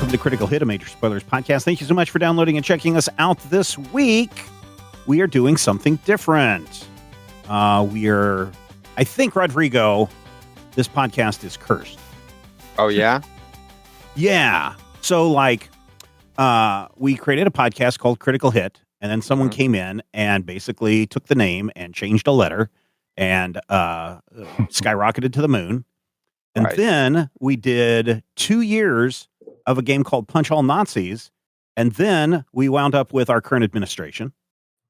welcome to Critical Hit, a Major Spoilers Podcast. Thank you so much for downloading and checking us out this week. We are doing something different. I think, Rodrigo, this podcast is cursed. Oh, yeah? Yeah. So, we created a podcast called Critical Hit, and then someone came in and basically took the name and changed a letter and skyrocketed to the moon. And then we did 2 years of a game called Punch All Nazis. And then we wound up with our current administration.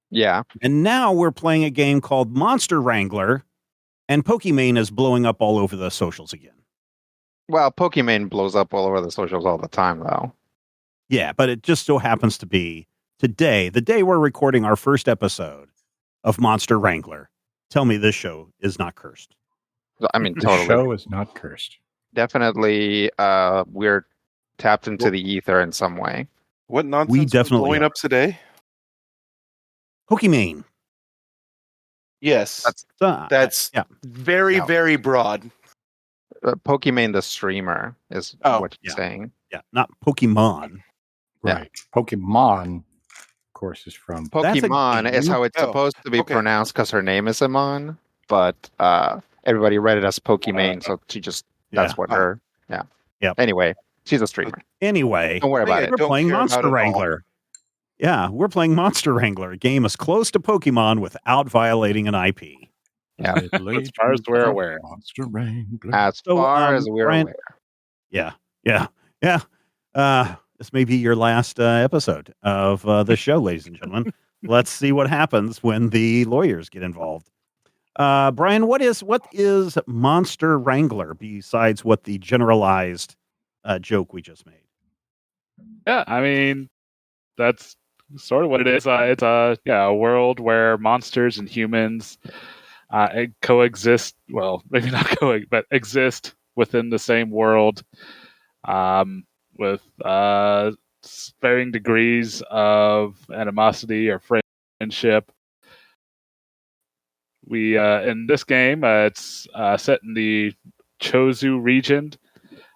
Yeah. And now we're playing a game called Monster Wrangler. And Pokimane is blowing up all over the socials again. Well, Pokimane blows up all over the socials all the time, though. Yeah, but it just so happens to be today, the day we're recording our first episode of Monster Wrangler. Tell me this show is not cursed. I mean, The totally. show is not cursed. Definitely, we're tapped into the ether in some way. What nonsense is blowing up today? Pokimane. Yes, that's very, very broad. Pokimane the streamer is what you're saying. Yeah, not Pokemon. Right. Pokemon, of course, is from... Pokemon is how it's supposed to be pronounced because her name is Amon, but everybody read it as Pokimane, so she just... That's what her... Yeah. Yep. Anyway, she's a streamer. Anyway, don't worry about it. We're playing Monster Wrangler. Yeah, we're playing Monster Wrangler, a game as close to Pokemon without violating an IP. Yeah, as far as we're aware. Monster Wrangler. As far as we're aware. Yeah. This may be your last episode of the show, ladies and gentlemen. Let's see what happens when the lawyers get involved. Brian, what is Monster Wrangler besides what the generalized joke we just made? Yeah, I mean, that's sort of what it is. It's a world where monsters and humans coexist. Well, maybe not but exist within the same world, with varying degrees of animosity or friendship. We in this game, it's set in the Chozu region,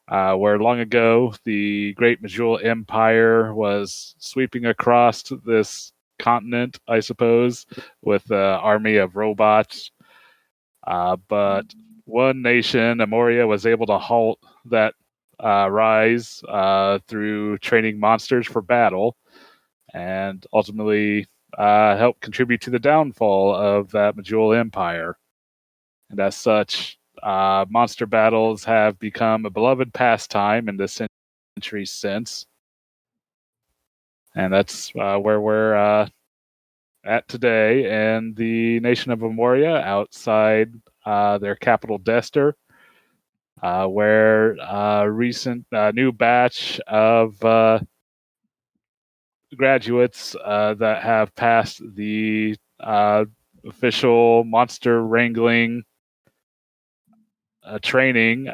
where long ago the Great Majul Empire was sweeping across this continent, I suppose, with an army of robots. But one nation, Amoria, was able to halt that rise through training monsters for battle, and ultimately help contribute to the downfall of that Majul Empire. And as such, monster battles have become a beloved pastime in the centuries since. And that's where we're at today in the nation of Amoria, outside their capital, Dester, where a recent new batch of graduates that have passed the official monster wrangling training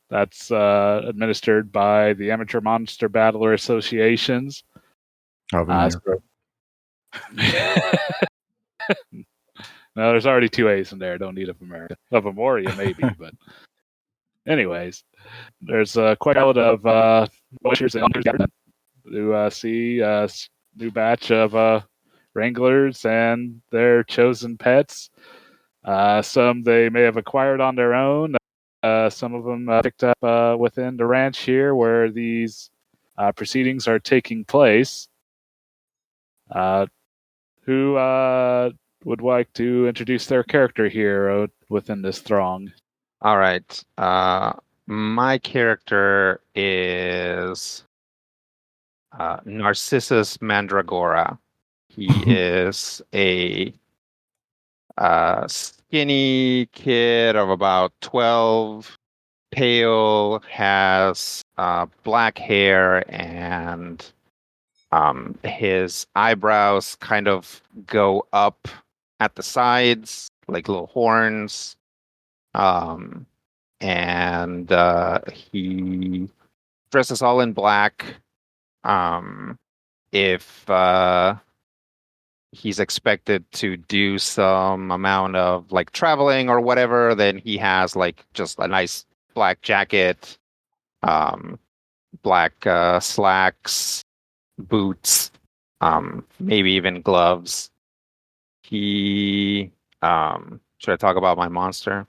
that's administered by the Amateur Monster Battler Associations. No, there's already 2 A's in there. Don't need of Amoria, maybe. But anyways, there's quite a lot of wishers and to see a new batch of wranglers and their chosen pets. Some they may have acquired on their own. Some of them picked up within the ranch here where these proceedings are taking place. Who would like to introduce their character here within this throng? All right. My character is Narcissus Mandragora. He is a skinny kid of about 12, pale, has black hair, and his eyebrows kind of go up at the sides like little horns. And he dresses all in black. If he's expected to do some amount of like traveling or whatever, then he has like just a nice black jacket. black slacks, boots, maybe even gloves. He should I talk about my monster?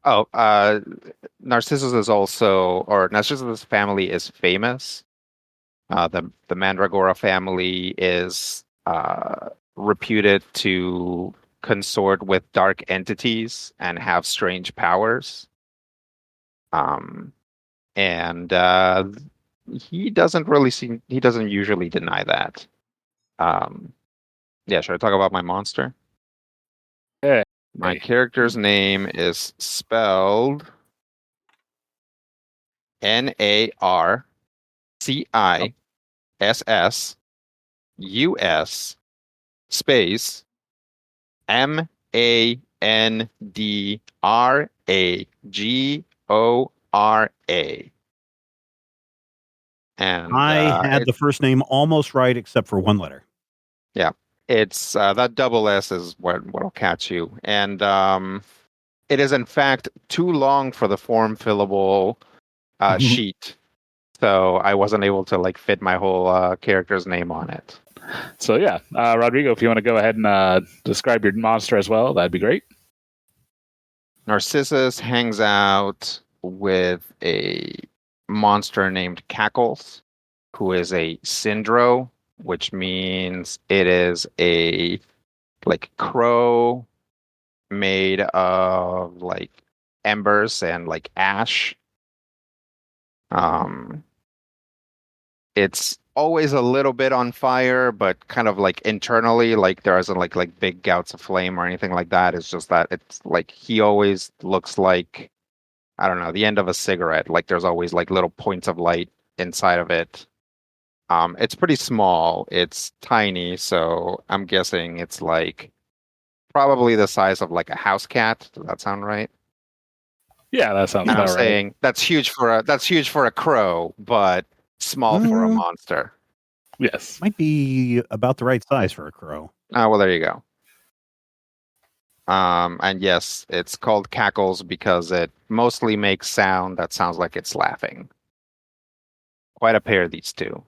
Oh, Narcissus' family is famous. The Mandragora family is reputed to consort with dark entities and have strange powers. And he doesn't usually deny that. Yeah, should I talk about my monster? Yeah. My character's name is spelled NARCISSUS space MANDRAGORA. And I had the first name almost right except for one letter. Yeah, it's that double S is what'll catch you, and it is in fact too long for the form fillable sheet, so I wasn't able to fit my whole character's name on it. So yeah, Rodrigo, if you want to go ahead and describe your monster as well, that'd be great. Narcissus hangs out with a monster named Cackles, who is a Syndro, which means it is a crow made of embers and ash. It's always a little bit on fire, but kind of internally, there isn't big gouts of flame or anything like that. It's just that it's he always looks like, I don't know, the end of a cigarette. There's always little points of light inside of it. It's pretty small. It's tiny, so I'm guessing it's probably the size of a house cat. Does that sound right? Yeah, that sounds about right. I'm right. saying that's huge for a crow, but small for a monster. Yes. Might be about the right size for a crow. Oh, well, there you go. And yes, it's called Cackles because it mostly makes sound that sounds like it's laughing. Quite a pair, these two.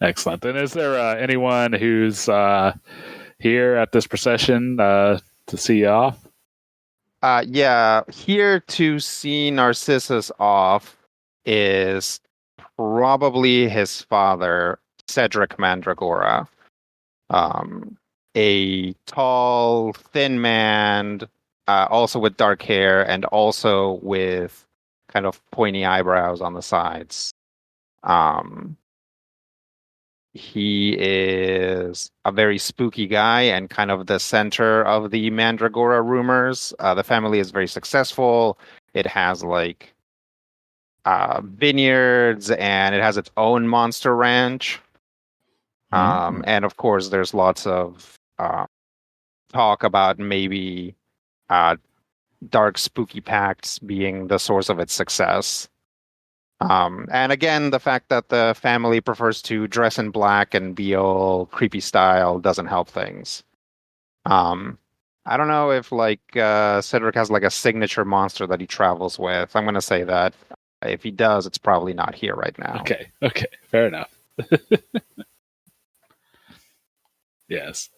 Excellent. And is there anyone who's here at this procession to see you off? Yeah, here to see Narcissus off is probably his father, Cedric Mandragora. A tall, thin man, also with dark hair and also with kind of pointy eyebrows on the sides. He is a very spooky guy and kind of the center of the Mandragora rumors. The family is very successful. It has vineyards and it has its own monster ranch. And of course, there's lots of talk about maybe dark, spooky pacts being the source of its success. And again, the fact that the family prefers to dress in black and be all creepy style doesn't help things. I don't know if Cedric has a signature monster that he travels with. I'm going to say that. If he does, it's probably not here right now. Okay, fair enough. Yes.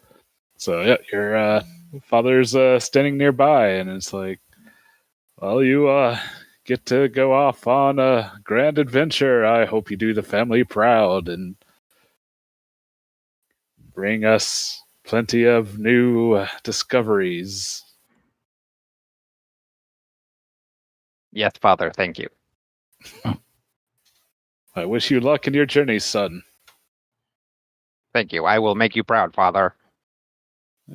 So yeah, your father's standing nearby, and it's well, you get to go off on a grand adventure. I hope you do the family proud and bring us plenty of new discoveries. Yes, Father, thank you. I wish you luck in your journey, son. Thank you. I will make you proud, Father.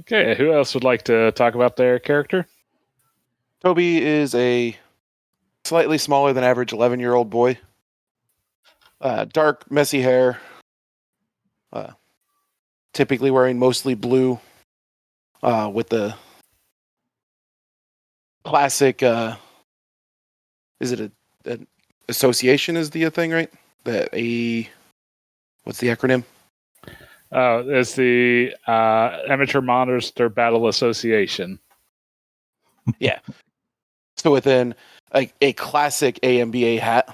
Okay, who else would like to talk about their character? Toby is a slightly smaller than average 11-year-old boy. Dark, messy hair. Typically wearing mostly blue. With the classic... is it an association is the thing, right? What's the acronym? It's the Amateur Monster Battle Association. Yeah. So within a classic AMBA hat,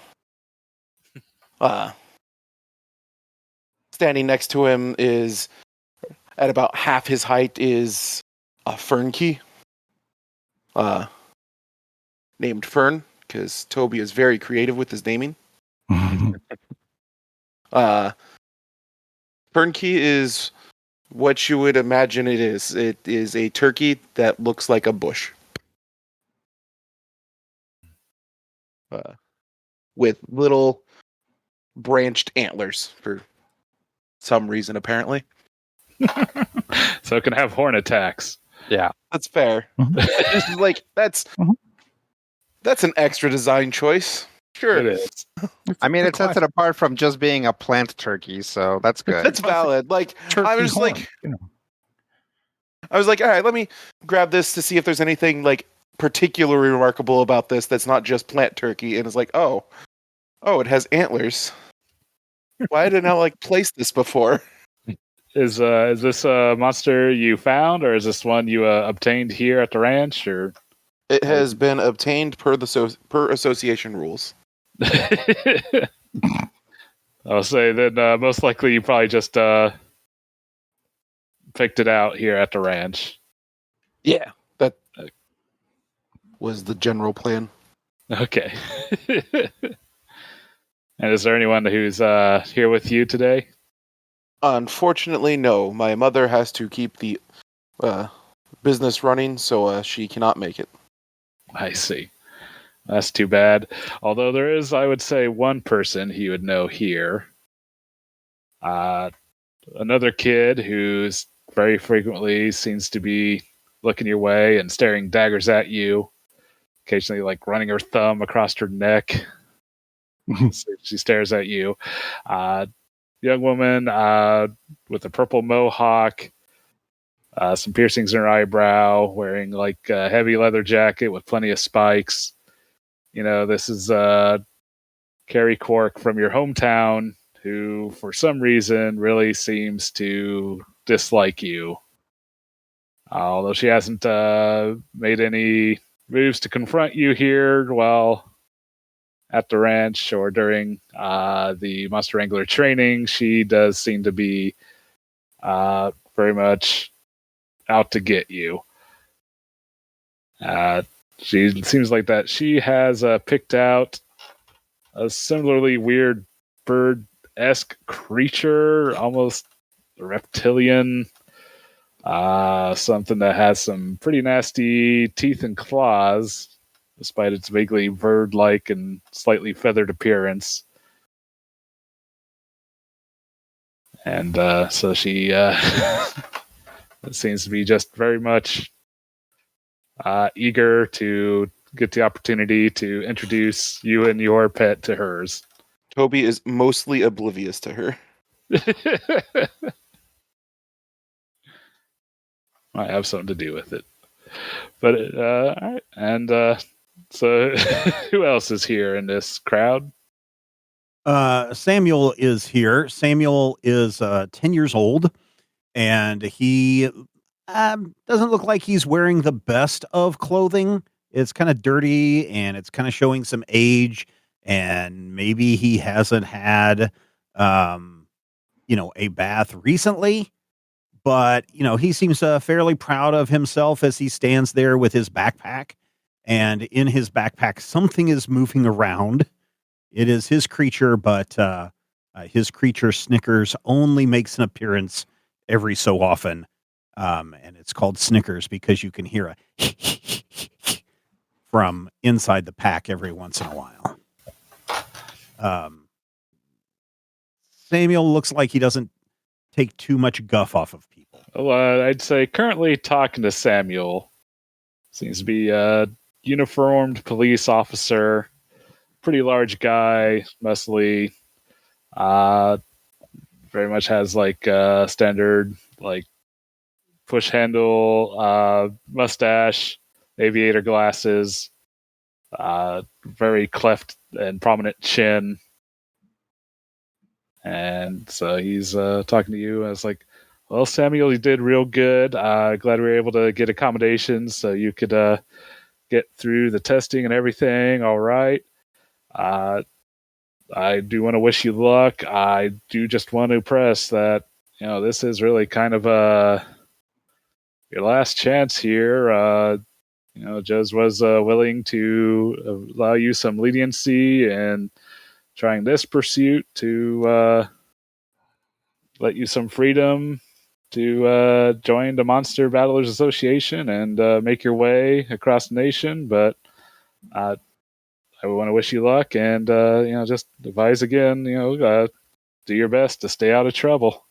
standing next to him is, at about half his height, is a Fern Key. Named Fern, because Toby is very creative with his naming. Fern Key is what you would imagine it is. It is a turkey that looks like a bush. With little branched antlers for some reason, apparently. So it can have horn attacks. Yeah. That's fair. Just like that's an extra design choice. Sure. It is. I mean, it sets it apart from just being a plant turkey, so that's good. That's valid. Like I was horn, like, I was like, all right, let me grab this to see if there's anything like particularly remarkable about this that's not just plant turkey. And it's like, oh, it has antlers. Why did I not like place this before? Is this a monster you found, or is this one you obtained here at the ranch, or? It has been obtained per association rules. I'll say then most likely you probably just picked it out here at the ranch. Yeah, that was the general plan. Okay. And is there anyone who's here with you today? Unfortunately, no. My mother has to keep the business running, so she cannot make it. I see. That's too bad. Although there is, I would say, one person he would know here. Another kid who's very frequently seems to be looking your way and staring daggers at you. Occasionally, like running her thumb across her neck. She stares at you. Young woman with a purple mohawk, some piercings in her eyebrow, wearing like a heavy leather jacket with plenty of spikes. You know, this is Carrie Cork from your hometown, who for some reason really seems to dislike you. Although she hasn't made any moves to confront you here while at the ranch or during the Monster Wrangler training, she does seem to be very much out to get you. She seems like that she has picked out a similarly weird bird-esque creature, almost reptilian, something that has some pretty nasty teeth and claws, despite its vaguely bird-like and slightly feathered appearance. And so she seems to be just very much eager to get the opportunity to introduce you and your pet to hers. Toby is mostly oblivious to her. Might have something to do with it. But, all right. And so who else is here in this crowd? Samuel is here. Samuel is 10 years old, and he doesn't look like he's wearing the best of clothing. It's kind of dirty, and it's kind of showing some age, and maybe he hasn't had, a bath recently. But, he seems fairly proud of himself as he stands there with his backpack. And in his backpack, something is moving around. It is his creature, but his creature Snickers only makes an appearance every so often. And it's called Snickers because you can hear a from inside the pack every once in a while. Samuel looks like he doesn't take too much guff off of people. Well, I'd say currently talking to Samuel seems to be a uniformed police officer, pretty large guy, muscly, very much has like standard like push handle mustache, aviator glasses, very cleft and prominent chin. And so he's talking to you. I was like, well, Samuel, you did real good. Glad we were able to get accommodations so you could get through the testing and everything all right. I do want to wish you luck. I do just want to press that, this is really kind of your last chance here. Jez was willing to allow you some leniency in trying this pursuit to let you some freedom to join the Monster Battlers Association and make your way across the nation. But I want to wish you luck and, just advise again, do your best to stay out of trouble.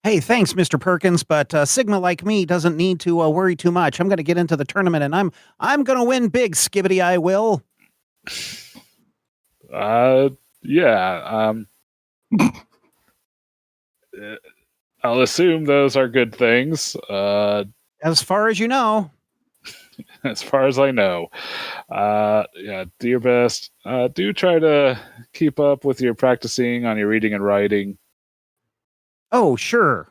Hey, thanks, Mr. Perkins, but Sigma like me doesn't need to worry too much. I'm going to get into the tournament, and I'm going to win big, Skibbity, I will. Yeah. I'll assume those are good things. As far as you know. As far as I know. Yeah, do your best. Do try to keep up with your practicing on your reading and writing. Oh, sure.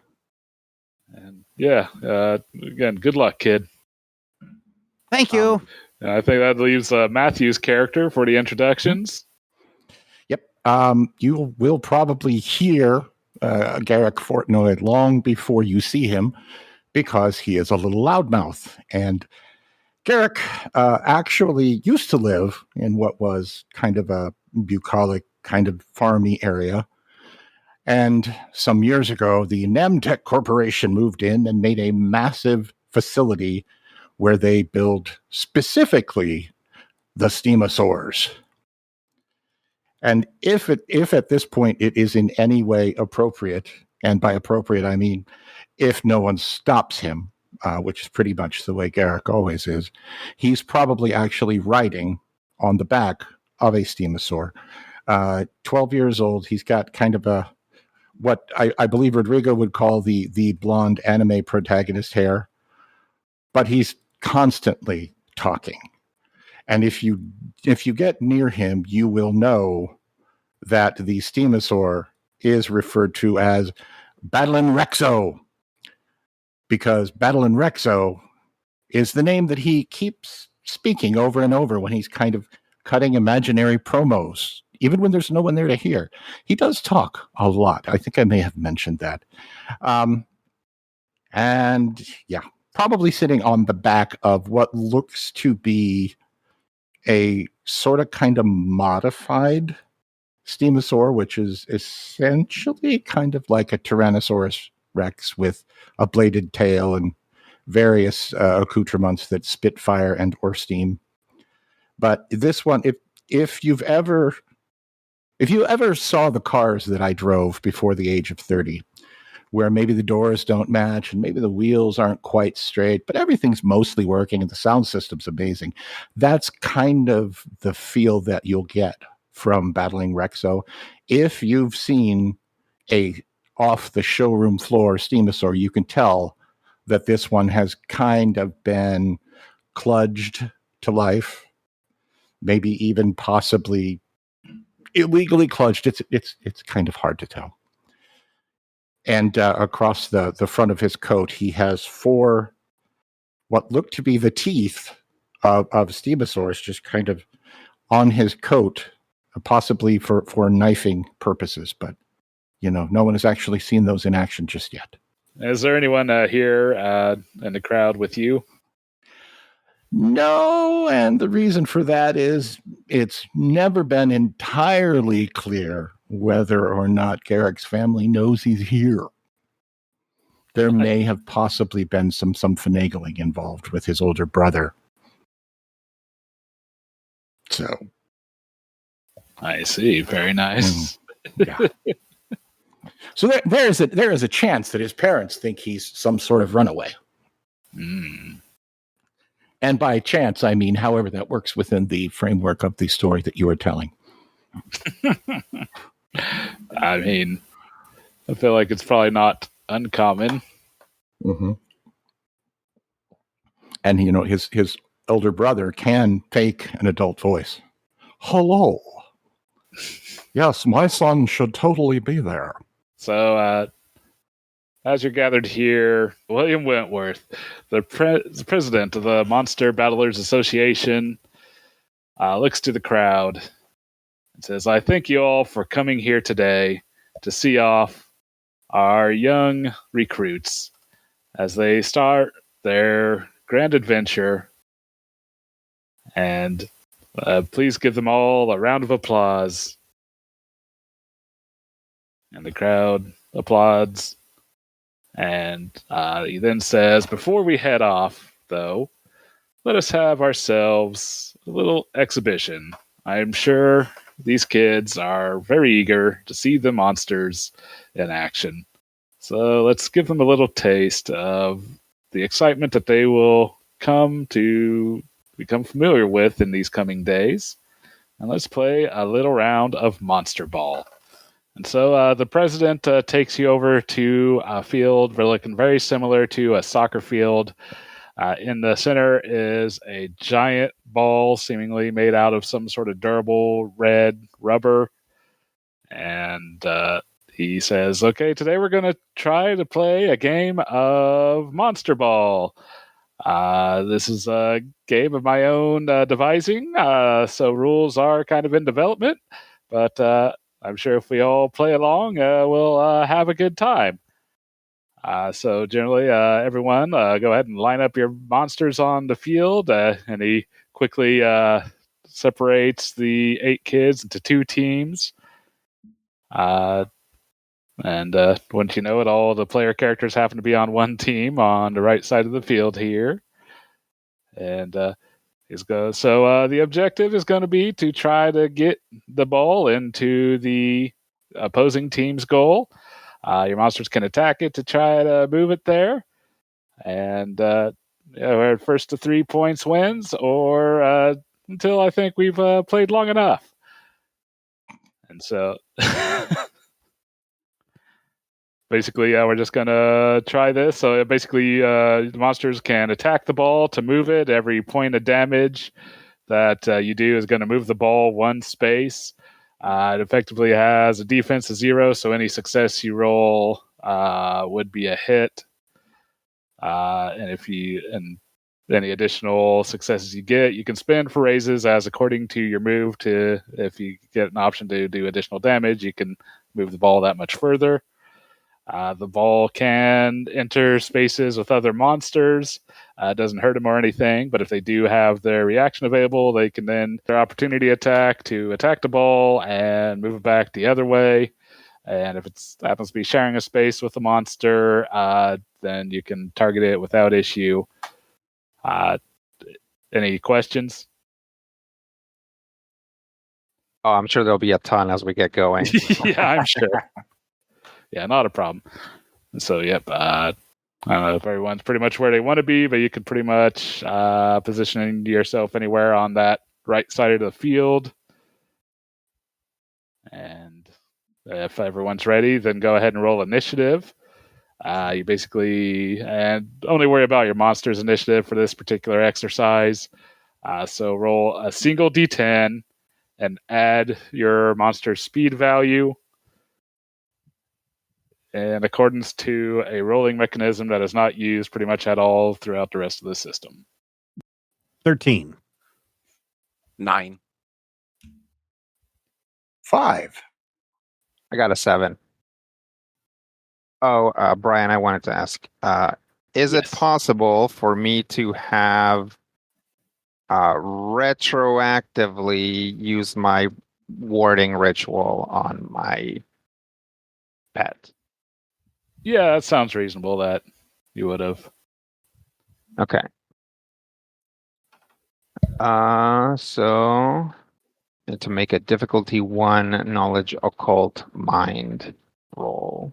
And yeah, again, good luck, kid. Thank you. I think that leaves Matthew's character for the introductions. Yep. You will probably hear Garrick Fortnoy long before you see him because he is a little loudmouth. And Garrick actually used to live in what was kind of a bucolic, kind of farmy area. And some years ago, the Nemtech Corporation moved in and made a massive facility where they build specifically the stemosaurs. And if at this point it is in any way appropriate, and by appropriate I mean if no one stops him, which is pretty much the way Garrick always is, he's probably actually riding on the back of a stemosaur. 12 years old, he's got kind of a what I believe Rodrigo would call the blonde anime protagonist hair, but he's constantly talking. And if you get near him, you will know that the stemosaur is referred to as Battlin' Rexo, because Battlin' Rexo is the name that he keeps speaking over and over when he's kind of cutting imaginary promos. Even when there's no one there to hear, he does talk a lot. I think I may have mentioned that. And yeah, probably sitting on the back of what looks to be a sort of kind of modified stemosaur, which is essentially kind of like a Tyrannosaurus Rex with a bladed tail and various accoutrements that spit fire and or steam. But this one, if you ever saw the cars that I drove before the age of 30, where maybe the doors don't match and maybe the wheels aren't quite straight, but everything's mostly working and the sound system's amazing, that's kind of the feel that you'll get from Battling Rexo. If you've seen a off the showroom floor stemosaur, you can tell that this one has kind of been kludged to life, maybe even possibly illegally kludged. It's kind of hard to tell. And across the front of his coat, he has 4 what look to be the teeth of stegosaurus just kind of on his coat, possibly for knifing purposes. But, no one has actually seen those in action just yet. Is there anyone here in the crowd with you? No, and the reason for that is it's never been entirely clear whether or not Garrick's family knows he's here. There may have possibly been some finagling involved with his older brother. So. I see. Very nice. Yeah. So there is a chance that his parents think he's some sort of runaway. Mm. And by chance, I mean however that works within the framework of the story that you are telling. I mean, I feel like it's probably not uncommon. Mm-hmm. And, his elder brother can fake an adult voice. Hello. Yes, my son should totally be there. So, as you're gathered here, William Wentworth, the president of the Monster Battlers Association, looks to the crowd and says, I thank you all for coming here today to see off our young recruits as they start their grand adventure. And please give them all a round of applause. And the crowd applauds. And he then says, before we head off, though, let us have ourselves a little exhibition. I'm sure these kids are very eager to see the monsters in action. So let's give them a little taste of the excitement that they will come to become familiar with in these coming days. And let's play a little round of Monster Ball. And so the president takes you over to a field looking very similar to a soccer field. In the center is a giant ball, seemingly made out of some sort of durable red rubber. And he says, okay, today we're going to try to play a game of Monster Ball. This is a game of my own devising, so rules are kind of in development. But I'm sure if we all play along, we'll have a good time. So generally, everyone, go ahead and line up your monsters on the field. And he quickly separates the 8 kids into 2 teams. And once you know it, all the player characters happen to be on one team on the right side of the field here. And so the objective is going to be to try to get the ball into the opposing team's goal. Your monsters can attack it to try to move it there. And first to 3 points wins, or until I think we've played long enough. And so basically, we're just going to try this. So basically, the monsters can attack the ball to move it. Every point of damage that you do is going to move the ball 1 space. It effectively has a defense of 0, so any success you roll would be a hit. And any additional successes you get, you can spend for raises as according to your move. To if you get an option to do additional damage, you can move the ball that much further. The ball can enter spaces with other monsters. It doesn't hurt them or anything, but if they do have their reaction available, they can then their opportunity attack to attack the ball and move it back the other way. And if it happens to be sharing a space with the monster, then you can target it without issue. Any questions? Oh, I'm sure there'll be a ton as we get going. Yeah, I'm sure. Yeah, not a problem. So, yep. I don't know if everyone's pretty much where they want to be, but you can pretty much position yourself anywhere on that right side of the field. And if everyone's ready, then go ahead and roll initiative. You basically and only worry about your monster's initiative for this particular exercise. So roll a single d10 and add your monster's speed value in accordance to a rolling mechanism that is not used pretty much at all throughout the rest of the system. 13. 9. 5. I got a 7. Oh, Brian, I wanted to ask, is it Yes. possible for me to have retroactively use my warding ritual on my pet? Yeah, that sounds reasonable that you would have. Okay. So to make a difficulty 1 knowledge occult mind roll.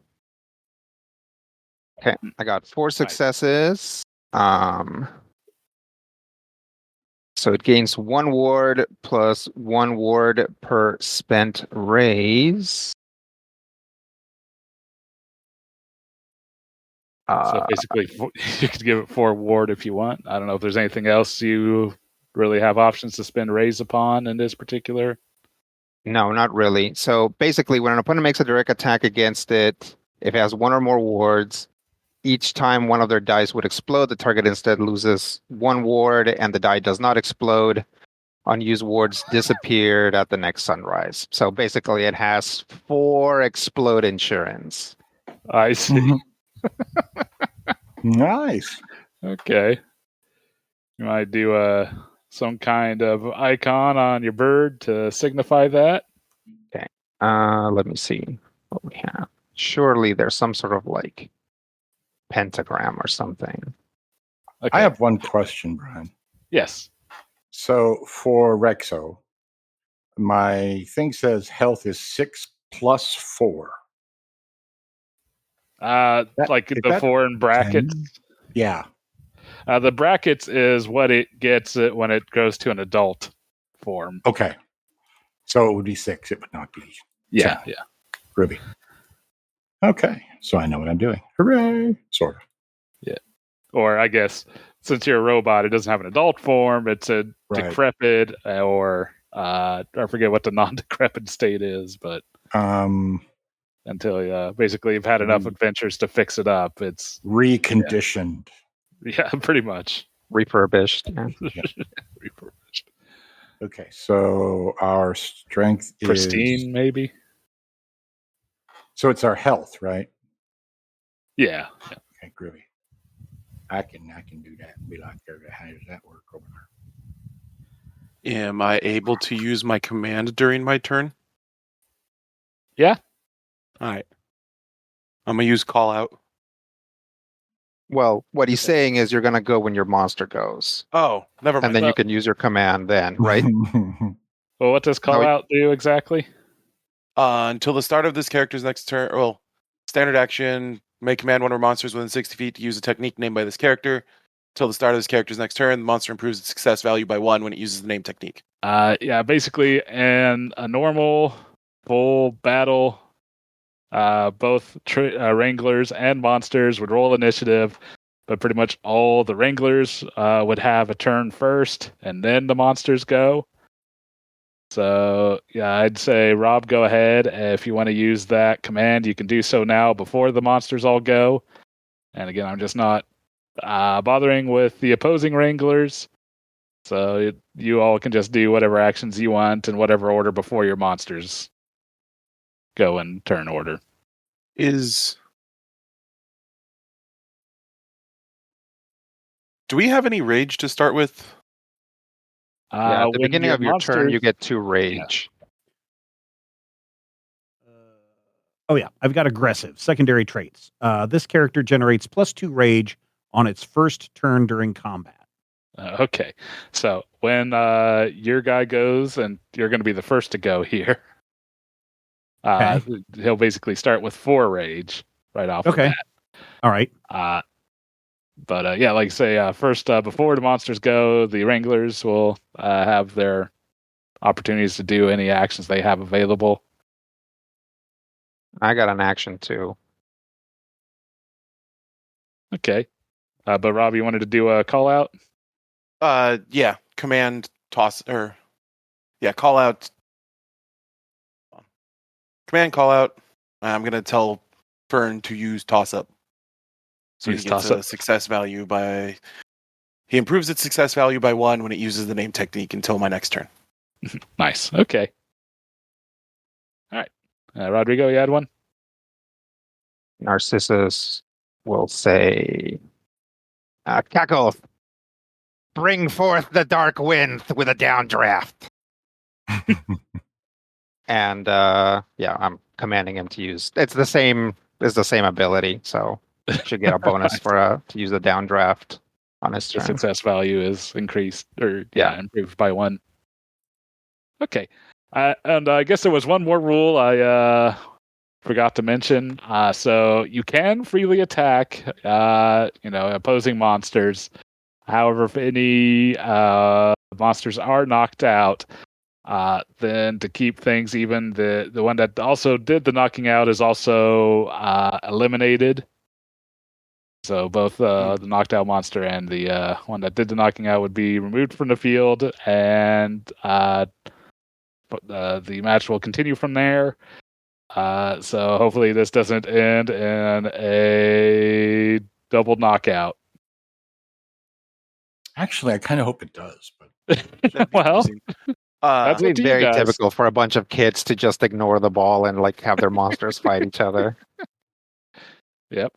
Okay, I got 4 successes. So it gains 1 ward plus 1 ward per spent raise. So basically, you could give it 4 ward if you want. I don't know if there's anything else you really have options to spend raise upon in this particular. No, not really. So basically, when an opponent makes a direct attack against it, if it has 1 or more wards, each time one of their dice would explode, the target instead loses 1 ward, and the die does not explode. Unused wards disappeared at the next sunrise. So basically, it has 4 explode insurance. I see. Nice. Okay. You might do some kind of icon on your bird to signify that. Okay. Let me see what we have. Surely there's some sort of like pentagram or something. Okay. I have one question, Brian. Yes. So for Rexo, my thing says health is 6 plus 4. Like is the that 4 in brackets. 10? Yeah. The brackets is what it gets when it goes to an adult form. Okay. So it would be 6. It would not be. Yeah, 10. yeah. Ruby. Okay. So I know what I'm doing. Hooray. Sort of. Yeah. Or I guess since you're a robot, it doesn't have an adult form. It's a decrepit or I forget what the non-decrepit state is, but until basically you've had enough adventures to fix it up, it's reconditioned. Yeah, pretty much. Refurbished. Yeah. Refurbished. Okay, so our strength pristine, maybe. So it's our health, right? Yeah. Okay, groovy. I can do that and be like, how does that work over there? Am I able to use my command during my turn? Yeah. All right. I'm gonna use call out. Well, what he's saying is you're gonna go when your monster goes. Oh, never mind. And then you can use your command then, right? Well, what does call out do exactly? Until the start of this character's next turn, well, standard action, may command one of our monsters within 60 feet to use a technique named by this character. Until the start of this character's next turn, the monster improves its success value by 1 when it uses the name technique. Yeah, basically, in a normal full battle, both Wranglers and monsters would roll initiative, but pretty much all the Wranglers would have a turn first, and then the monsters go. So, yeah, I'd say, Rob, go ahead. If you want to use that command, you can do so now before the monsters all go. And again, I'm just not bothering with the opposing Wranglers. So you all can just do whatever actions you want in whatever order before your monsters go in turn order. Do we have any rage to start with? At the beginning of your turn, you get 2 rage. Yeah. Oh, yeah. I've got aggressive. Secondary traits. This character generates +2 rage on its first turn during combat. Okay. So when your guy goes, and you're going to be the first to go here, he'll basically start with 4 rage right off the bat. All right. But yeah, like I say, first, before the monsters go, the Wranglers will have their opportunities to do any actions they have available. I got an action too. Okay. But Rob, you wanted to do a call out? Yeah. Command toss call out. Command call out. I'm going to tell Fern to use toss up. So he gets a success value by... He improves its success value by 1 when it uses the name technique until my next turn. Nice. Okay. All right. Rodrigo, you had one? Narcissus will say, Cackle, bring forth the dark wind with a downdraft. And I'm commanding him to use... It's the same ability, so... Should get a bonus for to use the downdraft on his turn. The success value is increased improved by 1. Okay, and I guess there was one more rule I forgot to mention. So you can freely attack, opposing monsters. However, if any monsters are knocked out, then to keep things even, the one that also did the knocking out is also eliminated. So both the knocked out monster and the one that did the knocking out would be removed from the field, and the match will continue from there. So hopefully this doesn't end in a double knockout. Actually, I kind of hope it does. But Well, Using- that's It'd what be you very guys. typical for a bunch of kids to just ignore the ball and like have their monsters fight each other. Yep.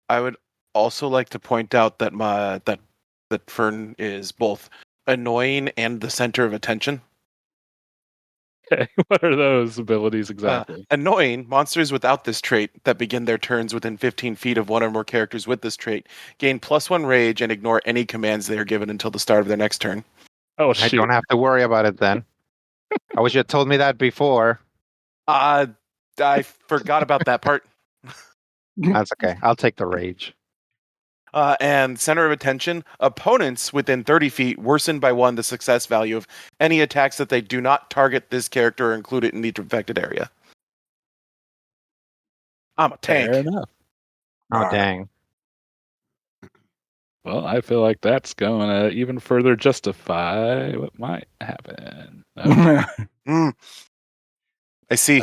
I would also like to point out that that Fern is both annoying and the center of attention. Okay. What are those abilities exactly? Annoying, monsters without this trait that begin their turns within 15 feet of one or more characters with this trait gain +1 rage and ignore any commands they are given until the start of their next turn. Oh I shoot! don't have to worry about it then. I wish you had told me that before. I forgot about that part. That's okay. I'll take the rage. And center of attention, opponents within 30 feet worsen by 1 the success value of any attacks that they do not target this character or include it in the affected area. I'm a tank. Fair enough. Oh, dang. Well, I feel like that's going to even further justify what might happen. Okay. I see.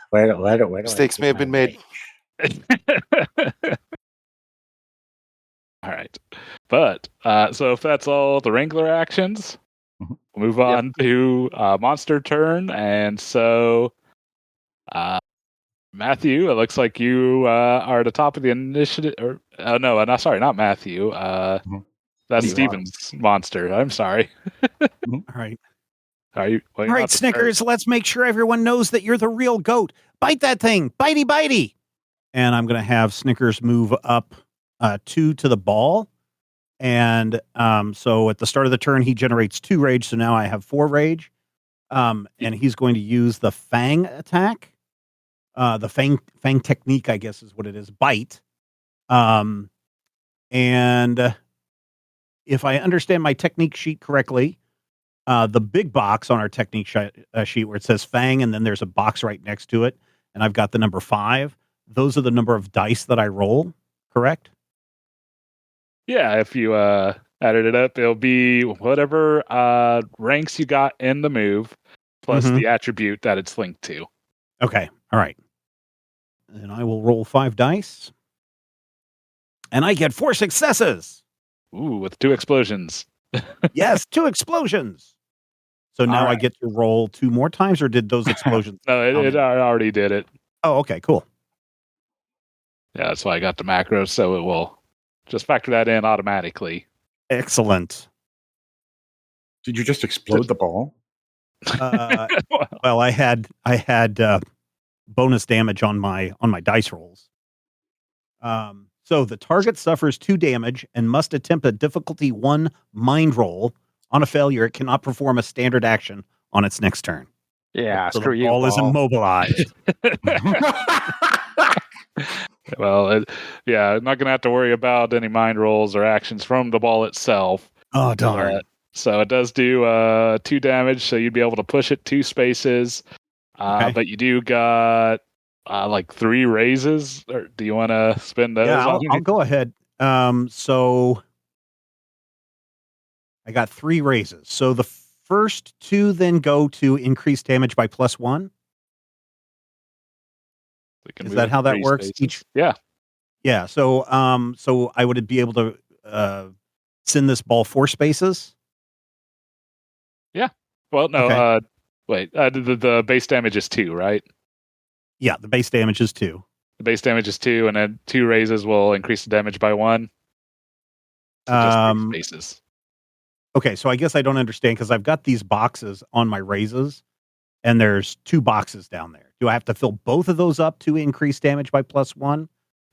where do Mistakes may have been made. All right. But so if that's all the Wrangler actions, Mhm. we'll move on to monster turn. And so, Matthew, it looks like you are at the top of the initiative. Or no, sorry, not Matthew. That's Steve Steven's monster. I'm sorry. All right. Are you? All right, Snickers, let's make sure everyone knows that you're the real goat. Bite that thing. Bitey, bitey. And I'm going to have Snickers move up 2 to the ball. And so at the start of the turn, he generates 2 rage. So now I have 4 rage. And he's going to use the Fang attack. The Fang technique, I guess, is what it is. Bite. And if I understand my technique sheet correctly, the big box on our technique sheet where it says Fang, and then there's a box right next to it, and I've got the number 5. Those are the number of dice that I roll, correct? Yeah, if you added it up, it'll be whatever ranks you got in the move plus Mhm. the attribute that it's linked to. Okay, all right. And I will roll 5 dice. And I get 4 successes. Ooh, with 2 explosions. Yes, 2 explosions. So now All I right. get to roll 2 more times, or did those explosions? No, it already did it. Oh, okay, cool. Yeah, that's why I got the macro, so it will just factor that in automatically. Excellent. Did you just explode the ball? Well, I had bonus damage on my dice rolls. So the target suffers 2 damage and must attempt a difficulty 1 mind roll. On a failure, it cannot perform a standard action on its next turn. Yeah, So screw the you, ball is ball. immobilized. Well, I'm not going to have to worry about any mind rolls or actions from the ball itself. Oh, darn. So it does do 2 damage, so you'd be able to push it 2 spaces. Okay. But you do got like 3 raises. Or do you want to spend those? Yeah, on I'll go ahead. So I got 3 raises. So the first 2 then go to increase damage by +1. We can Is move that it how that 3 works? spaces. Yeah. Yeah. So I would be able to send this ball 4 spaces. Well, no. Okay. Wait. The base damage is 2, right? Yeah, the base damage is 2. The base damage is 2, and then 2 raises will increase the damage by 1. So just 3 spaces. Okay, so I guess I don't understand because I've got these boxes on my raises, and there's 2 boxes down there. Do I have to fill both of those up to increase damage by +1?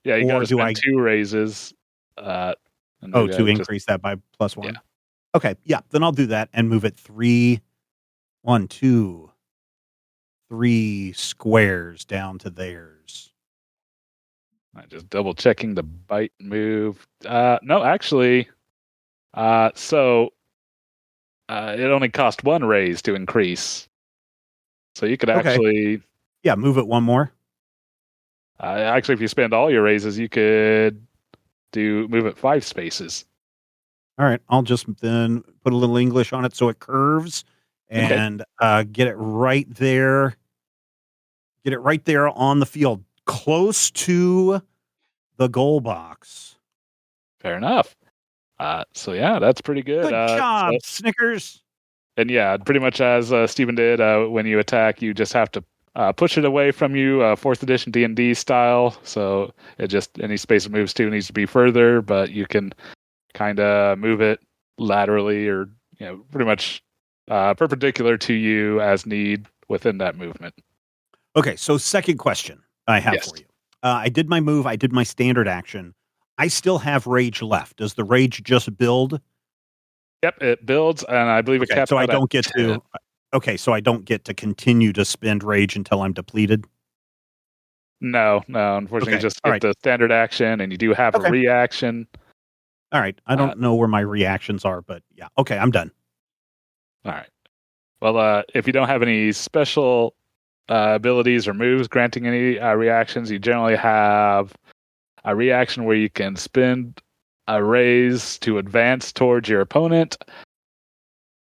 Yeah, you Or got to do spend I- 2 raises. And Oh, maybe I to would increase that by +1? Yeah. Okay, yeah, then I'll do that and move it 3 squares down to theirs. I'm just double checking the bite move. No, actually, so it only cost 1 raise to increase. So you could Okay. actually, Yeah, move it 1 more. actually, if you spend all your raises, you could move it 5 spaces. All right, I'll just then put a little English on it so it curves Okay. and get it right there. Get it right there on the field, close to the goal box. Fair enough. So yeah, that's pretty good. Good job, Snickers. And yeah, pretty much as Stephen did, when you attack, you just have to push it away from you, 4th edition D&D style. So it just, any space it moves to needs to be further, but you can kind of move it laterally or, pretty much perpendicular to you as need within that movement. Okay, so second question I have for you. I did my move. I did my standard action. I still have rage left. Does the rage just build? Yep, it builds, and I believe it caps so I out don't at get to. Okay, so I don't get to continue to spend rage until I'm depleted. No. Unfortunately, you just get the standard action, and you do have a reaction. All right, I don't know where my reactions are, but yeah. Okay, I'm done. All right. Well, if you don't have any special abilities or moves granting any reactions, you generally have a reaction where you can spend a raise to advance towards your opponent,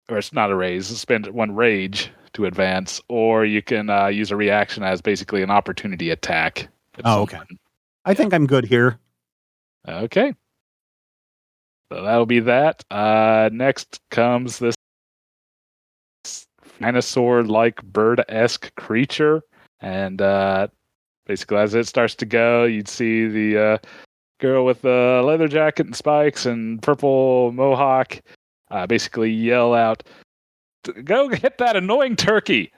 or it's not a raise, spend 1 rage to advance, or you can use a reaction as basically an opportunity attack. Okay. I think I'm good here. Okay. So that'll be that. Next comes this dinosaur-like bird-esque creature, and basically as it starts to go, you'd see the girl with the leather jacket and spikes and purple mohawk basically yell out, "Go hit that annoying turkey!"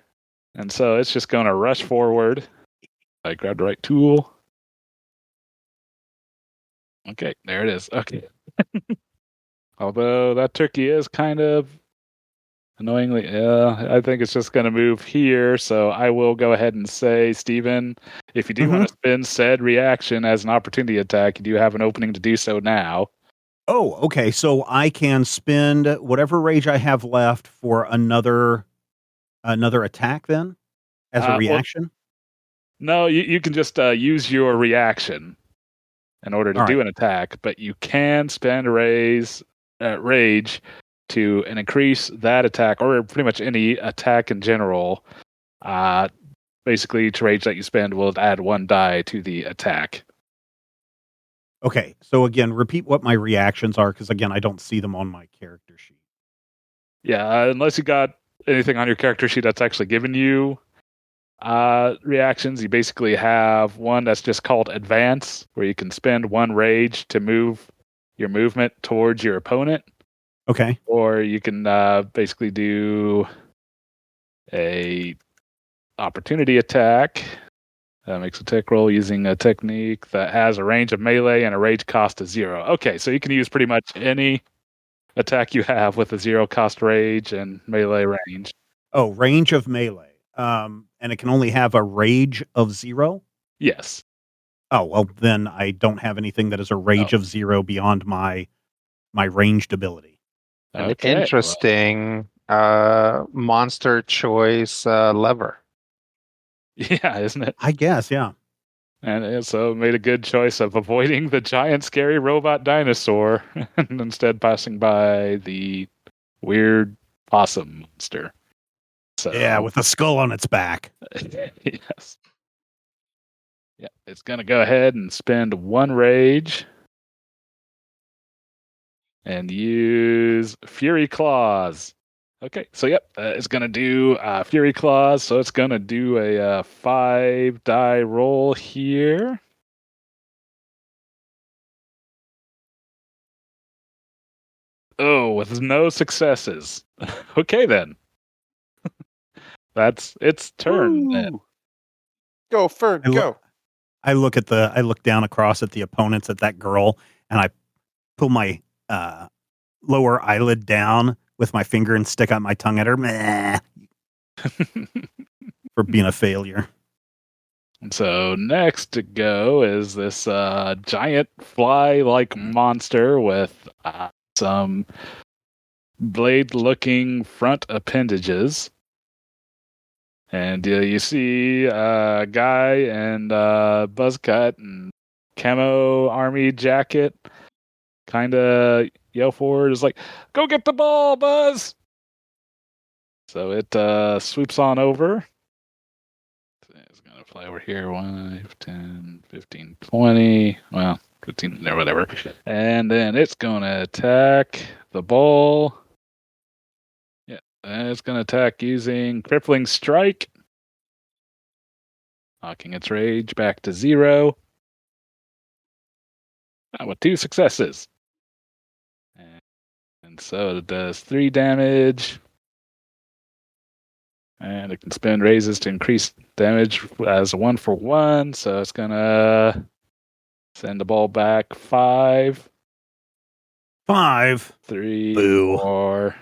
And so it's just going to rush forward. I grabbed the right tool. Okay, there it is. Okay. Although that turkey is kind of annoyingly, I think it's just going to move here. So I will go ahead and say, Stephen, if you do want to spend said reaction as an opportunity attack, you do have an opening to do so now. Oh, okay. So I can spend whatever rage I have left for another attack then as a reaction? No, you can just use your reaction in order to do an attack, but you can spend rage to increase that attack, or pretty much any attack in general. Basically, each rage that you spend will add 1 die to the attack. Okay, so again, repeat what my reactions are, because again, I don't see them on my character sheet. Yeah, unless you got anything on your character sheet that's actually given you reactions, you basically have one that's just called advance, where you can spend 1 rage to move your movement towards your opponent. Okay. Or you can basically do a opportunity attack. Makes a tech roll using a technique that has a range of melee and a rage cost of 0. Okay, so you can use pretty much any attack you have with a 0 cost rage and melee range. Oh, range of melee. And it can only have a rage of 0? Yes. Oh, well, then I don't have anything that is a rage of 0 beyond my ranged ability. An interesting monster choice lever. Yeah, isn't it? I guess, yeah. And so made a good choice of avoiding the giant scary robot dinosaur and instead passing by the weird possum monster. So, yeah, with a skull on its back. Yes. Yeah, it's going to go ahead and spend 1 rage and use Fury Claws. Okay, so yep, it's going to do Fury Claws, so it's going to do a 5 die roll here. Oh, with no successes. Okay, then. That's its turn. Then. Go, Fern, go. I look down across at the opponents, at that girl, and I pull my lower eyelid down with my finger and stick out my tongue at her. Meh. For being a failure. And so next to go is this giant fly-like monster with some blade-looking front appendages. And you see a guy in buzz cut and camo army jacket kind of yell forward. It's like, "Go get the ball, Buzz!" So it swoops on over. It's going to fly over here. 5, 10, 15, 20. Well, 15 or whatever. And then it's going to attack the ball. Yeah, and it's going to attack using Crippling Strike, knocking its rage back to 0. With 2 successes. And so it does 3 damage. And it can spend raises to increase damage as a 1-for-1. So it's going to send the ball back 5. 5. 3 Boo. 4.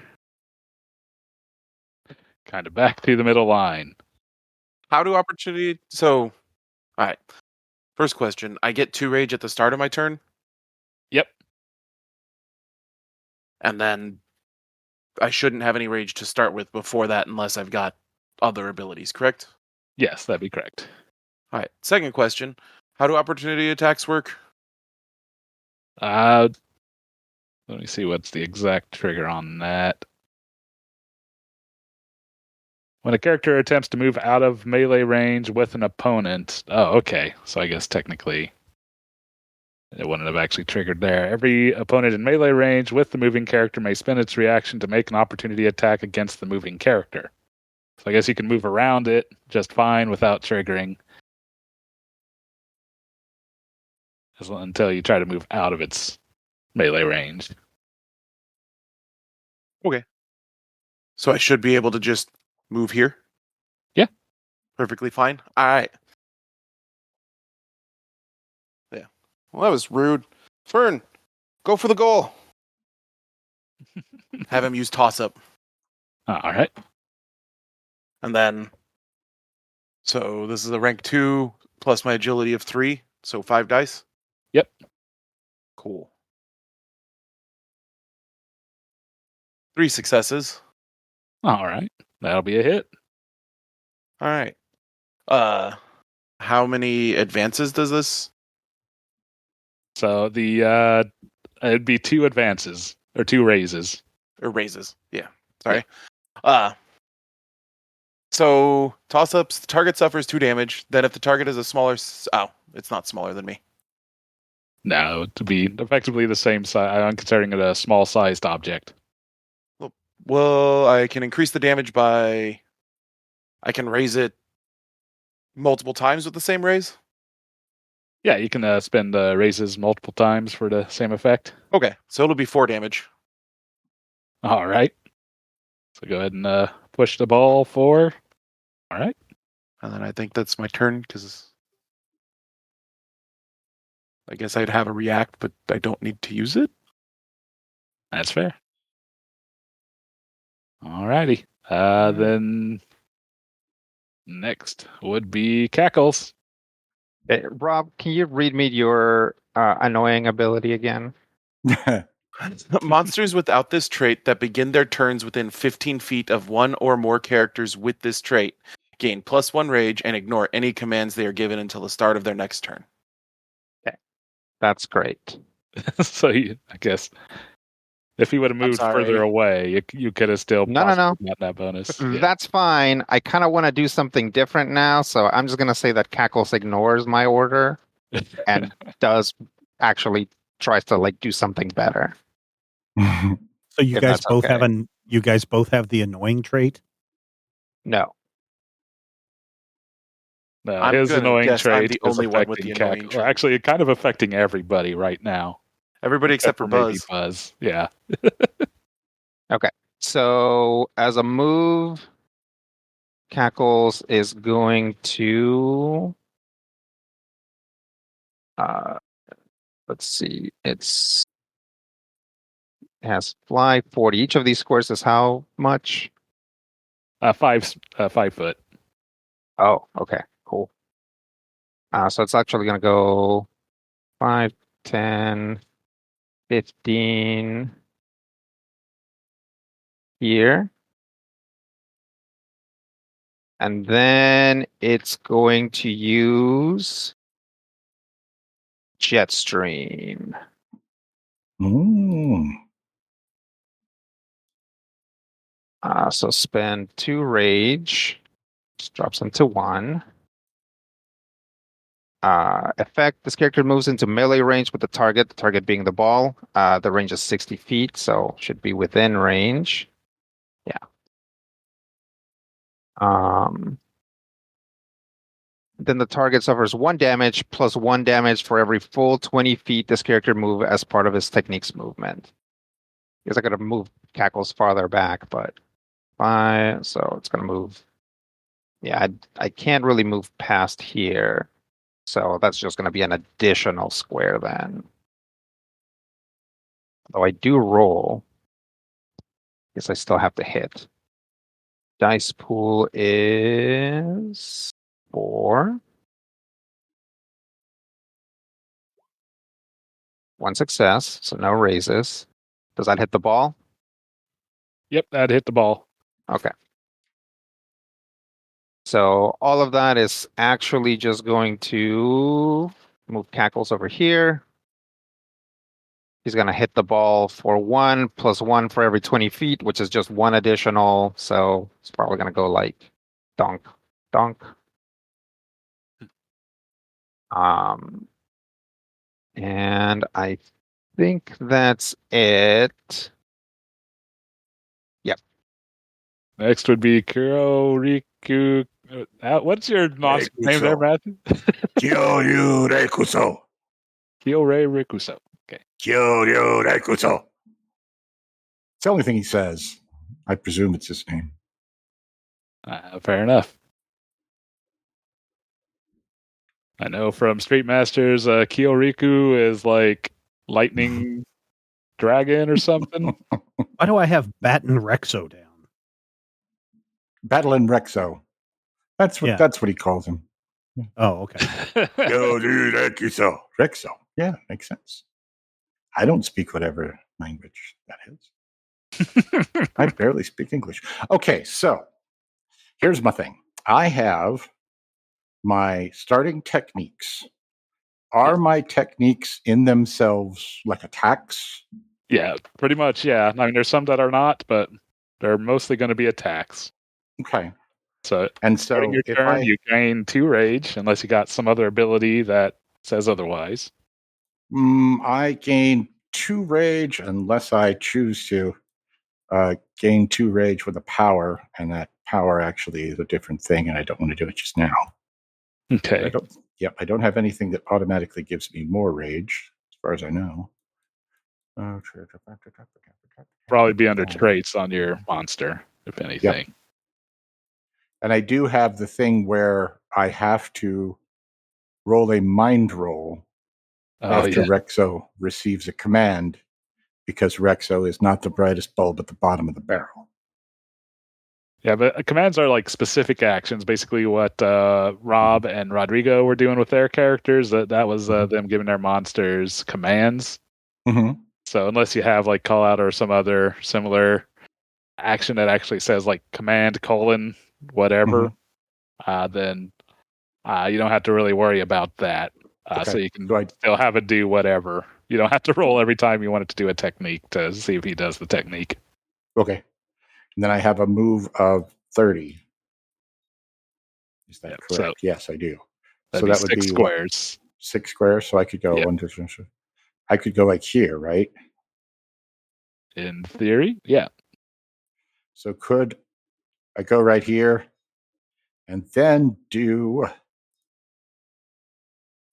Kind of back to the middle line. How do opportunity? So, all right. First question: I get 2 rage at the start of my turn. Yep. And then I shouldn't have any rage to start with before that, unless I've got other abilities. Correct? Yes, that'd be correct. All right. Second question: how do opportunity attacks work? Let me see what's the exact trigger on that. When a character attempts to move out of melee range with an opponent. Oh, okay. So I guess technically it wouldn't have actually triggered there. Every opponent in melee range with the moving character may spend its reaction to make an opportunity attack against the moving character. So I guess you can move around it just fine without triggering until you try to move out of its melee range. Okay. So I should be able to just move here? Yeah. Perfectly fine. All right. Yeah. Well, that was rude. Fern, go for the goal. Have him use toss-up. All right. And then, so this is a rank 2 plus my agility of 3, so 5 dice? Yep. Cool. 3 successes. All right. That'll be a hit. All right. How many advances does this? So the it'd be 2 advances or 2 raises. Or raises? Yeah. Sorry. So toss-ups, the target suffers 2 damage. Then if the target is a smaller... it's not smaller than me. No, to be effectively the same size. I'm considering it a small-sized object. Well, I can increase the damage by... I can raise it multiple times with the same raise? Yeah, you can spend raises multiple times for the same effect. Okay, so it'll be 4 damage. All right. So go ahead and push the ball 4. All right. And then I think that's my turn, because I guess I'd have a react, but I don't need to use it. That's fair. All righty. Then next would be Cackles. Hey, Rob, can you read me your annoying ability again? Monsters without this trait that begin their turns within 15 feet of one or more characters with this trait gain +1 rage and ignore any commands they are given until the start of their next turn. Okay, that's great. So I guess if he would have moved sorry. further away, you could have still No. got that bonus. Yeah. That's fine. I kind of want to do something different now, so I'm just going to say that Cackles ignores my order and does actually tries to like do something better. So you If guys that's both okay. you guys both have the annoying trait? No. No, I'm his gonna annoying guess I'm trait the is only one with affecting the annoying Cackles. trait. Actually, it's kind of affecting everybody right now. Everybody except for maybe Buzz. Buzz. Yeah. So as a move, Cackles is going to let's see, it has fly 40. Each of these squares is how much? 5 foot. Oh, okay, cool. So it's actually going to go 5, 10, 15 here. And then it's going to use Jetstream. Mm. So spend 2 rage. Just drops into 1. effect. This character moves into melee range with the target being the ball. The range is 60 feet, so should be within range. Yeah. Then the target suffers 1 damage plus 1 damage for every full 20 feet this character move as part of his technique's movement. Because I gotta move Cackles farther back, but fine. So it's gonna move. Yeah, I can't really move past here. So that's just gonna be an additional square then. Though I do roll. Guess I still have to hit. Dice pool is 4. 1 success, so no raises. Does that hit the ball? Yep, that hit the ball. Okay. So all of that is actually just going to move Cackles over here. He's going to hit the ball for 1 plus 1 for every 20 feet, which is just 1 additional. So it's probably going to go like donk, donk. And I think that's it. Yep. Next would be Kuroriku. What's your monster name there, Matthew? Kyoryu Rekuso. Kyore Rikuso. Okay. Kyoryu Rekuso. It's the only thing he says. I presume it's his name. Fair enough. I know from Street Masters, Kyoriku is like lightning dragon or something. Why do I have Batten Rexo down? Battlin' Rexo. That's what he calls him. Oh, okay. Rexo. Rexo. Yeah, makes sense. I don't speak whatever language that is. I barely speak English. Okay, so here's my thing. I have my starting techniques. Are my techniques in themselves like attacks? Yeah, pretty much, yeah. I mean, there's some that are not, but they're mostly going to be attacks. Okay. So Starting your turn, you gain 2 rage, unless you got some other ability that says otherwise. I gain 2 rage unless I choose to gain 2 rage with a power, and that power actually is a different thing, and I don't want to do it just now. Okay. I don't have anything that automatically gives me more rage, as far as I know. Probably be under traits on your monster, if anything. Yep. And I do have the thing where I have to roll a mind roll after Rexo receives a command, because Rexo is not the brightest bulb at the bottom of the barrel. Yeah, but commands are like specific actions. Basically, what Rob and Rodrigo were doing with their characters, that was them giving their monsters commands. Mm-hmm. So unless you have like call out or some other similar action that actually says like command : whatever, then you don't have to really worry about that. So you can still have it do whatever. You don't have to roll every time you want it to do a technique to see if he does the technique. Okay. And then I have a move of 30. Is that correct? So yes, I do. So that would be 6 squares. 6 squares. So I could go 1, 2, 3, 4. I could go like here, right? In theory, yeah. So could I go right here and then do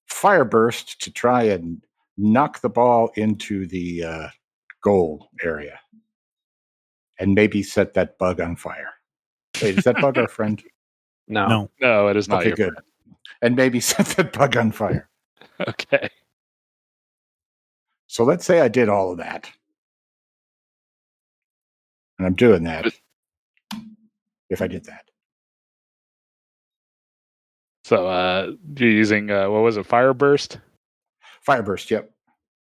Fire Burst to try and knock the ball into the goal area and maybe set that bug on fire? Wait, is that bug our friend? No, it is not. Okay, good. Friend. And maybe set that bug on fire. Okay. So let's say I did all of that. And I'm doing that. If I did that. So you're using, what was it, Fire Burst? Fire Burst, yep.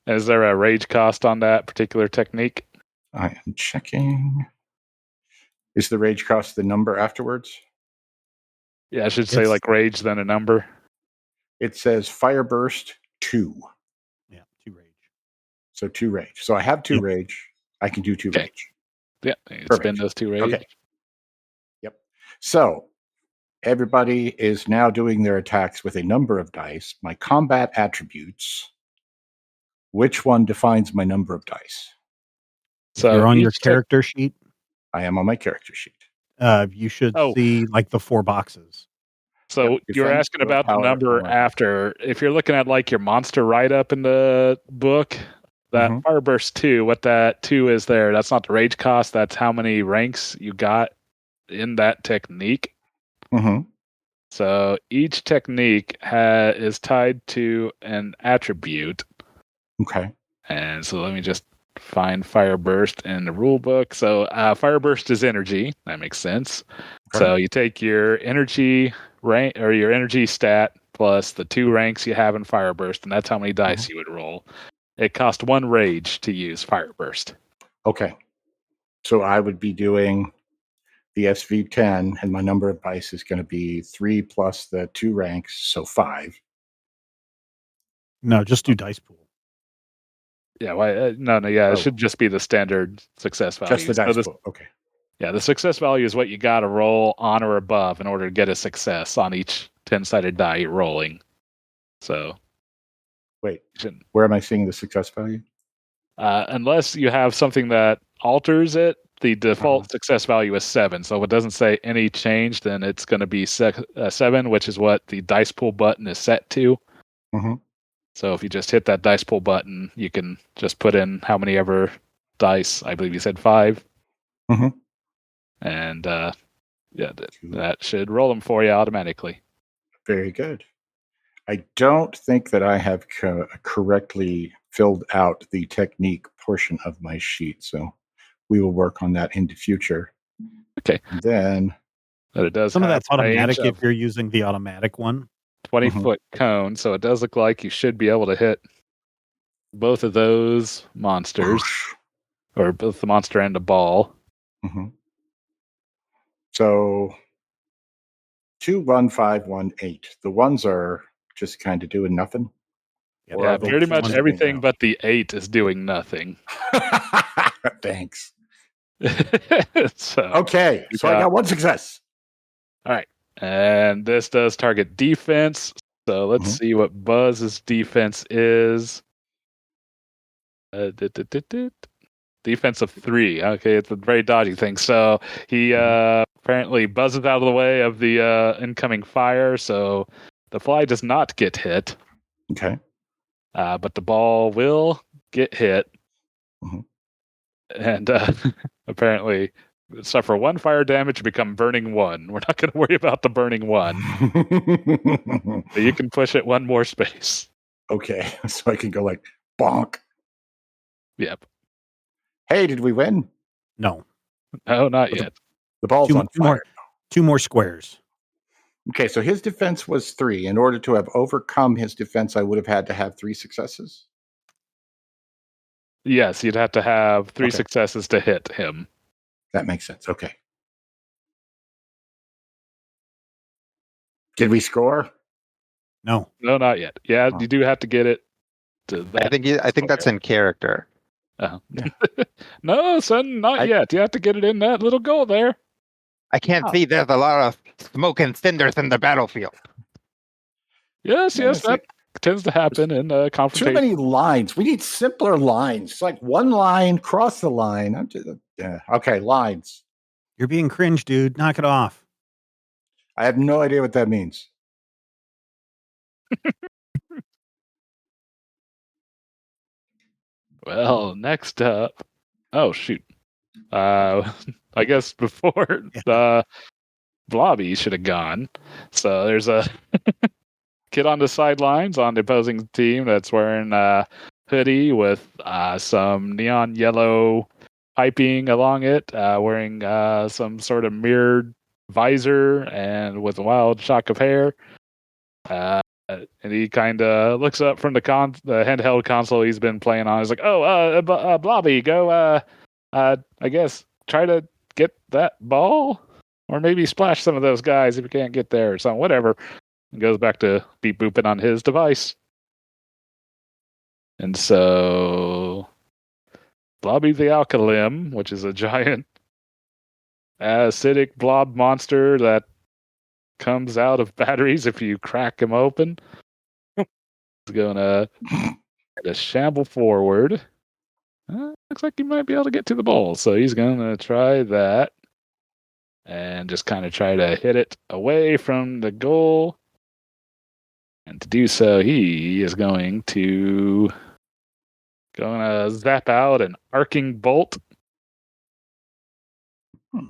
Is there a rage cost on that particular technique? I am checking. Is the rage cost the number afterwards? Yeah, I should say like rage, then a number. It says Fire Burst 2. Yeah, 2 rage. So 2 rage. So I have 2 rage. I can do 2 rage. Yeah, you spend those 2 rage. Okay. Yep. So Everybody is now doing their attacks with a number of dice. My combat attributes. Which one defines my number of dice? If you're on your each character sheet, I am on my character sheet. you should Oh. see like the 4 boxes. So Yep, you're defense, asking about the willpower, number armor. after. If you're looking at like your monster write-up in the book, that Mhm. Fireburst 2, what that 2 is there, that's not the rage cost, that's how many ranks you got in that technique. Mm-hmm. So each technique is tied to an attribute. Okay. And so let me just find Fireburst in the rule book. So Fireburst is energy. That makes sense. Okay. So you take your energy rank or your energy stat plus the 2 ranks you have in Fireburst, and that's how many dice you would roll. It costs 1 rage to use Fireburst. Okay. So I would be doing the SV10, and my number of dice is going to be 3 plus the 2 ranks, so 5. No, just do dice pool. Yeah, why? No, yeah, Oh. it should just be the standard success value. Just the dice pool. Okay. Yeah, the success value is what you got to roll on or above in order to get a success on each 10-sided die you're rolling. So, Wait, shouldn't- where am I seeing the success value? unless you have something that alters it, the default success value is 7. So if it doesn't say any change, then it's going to be 7, which is what the dice pool button is set to. Mhm. So if you just hit that dice pool button, you can just put in how many ever dice. I believe you said 5. Mhm. And yeah, that should roll them for you automatically. Very good. I don't think that I have correctly filled out the technique portion of my sheet, so we will work on that in the future. Okay. And then But it does Some of have that's automatic range if of you're using the automatic one. 20-foot cone, so it does look like you should be able to hit both of those monsters, or both the monster and the ball. Mhm. So 2, 1, 5, 1, 8. The ones are just kind of doing nothing. Or Yeah, are they pretty much just everything doing but the 8 is doing nothing. Thanks. So Okay, so I got 1 success. all right, and this does target defense. So let's see what Buzz's defense is. Defense of 3. Okay, it's a very dodgy thing. So he apparently buzzes out of the way of the incoming fire, so the fly does not get hit. Okay. But the ball will get hit. Mhm. And apparently suffer 1 fire damage and become burning 1. We're not going to worry about the burning 1. But you can push it 1 more space. Okay, so I can go like bonk. Yep. Hey, did we win? No. No, not yet. The ball's on fire. 2 more squares. Okay, so his defense was 3. In order to have overcome his defense, I would have had to have 3 successes. Yes, you'd have to have 3 Okay. successes to hit him. That makes sense. Okay. Did we score? No. No, not yet. Yeah, Oh. you do have to get it to that. I think that's in character. Oh. Yeah. No, son, not yet. You have to get it in that little goal there. I can't see. There's a lot of smoke and cinders in the battlefield. Yes, Yeah, yes, that tends to happen in Too confrontation. many lines. We need simpler lines. It's like 1 line, cross the line. Yeah. Okay, lines. You're being cringe, dude. Knock it off. I have no idea what that means. Well, next up. Oh, shoot. I guess before Blobby should have gone. So there's a kid on the sidelines on the opposing team that's wearing a hoodie with some neon yellow piping along it, wearing some sort of mirrored visor and with a wild shock of hair. And he kind of looks up from the handheld console he's been playing on. He's like, "Oh, Blobby, go. I guess try to get that ball, or maybe splash some of those guys if you can't get there or something. Whatever." And goes back to beep booping on his device. And so, Blobby the Alkalim, which is a giant acidic blob monster that comes out of batteries if you crack him open. He's gonna shamble forward. Looks like he might be able to get to the ball, so he's gonna try that and just kind of try to hit it away from the goal. And to do so, he is going to zap out an arcing bolt.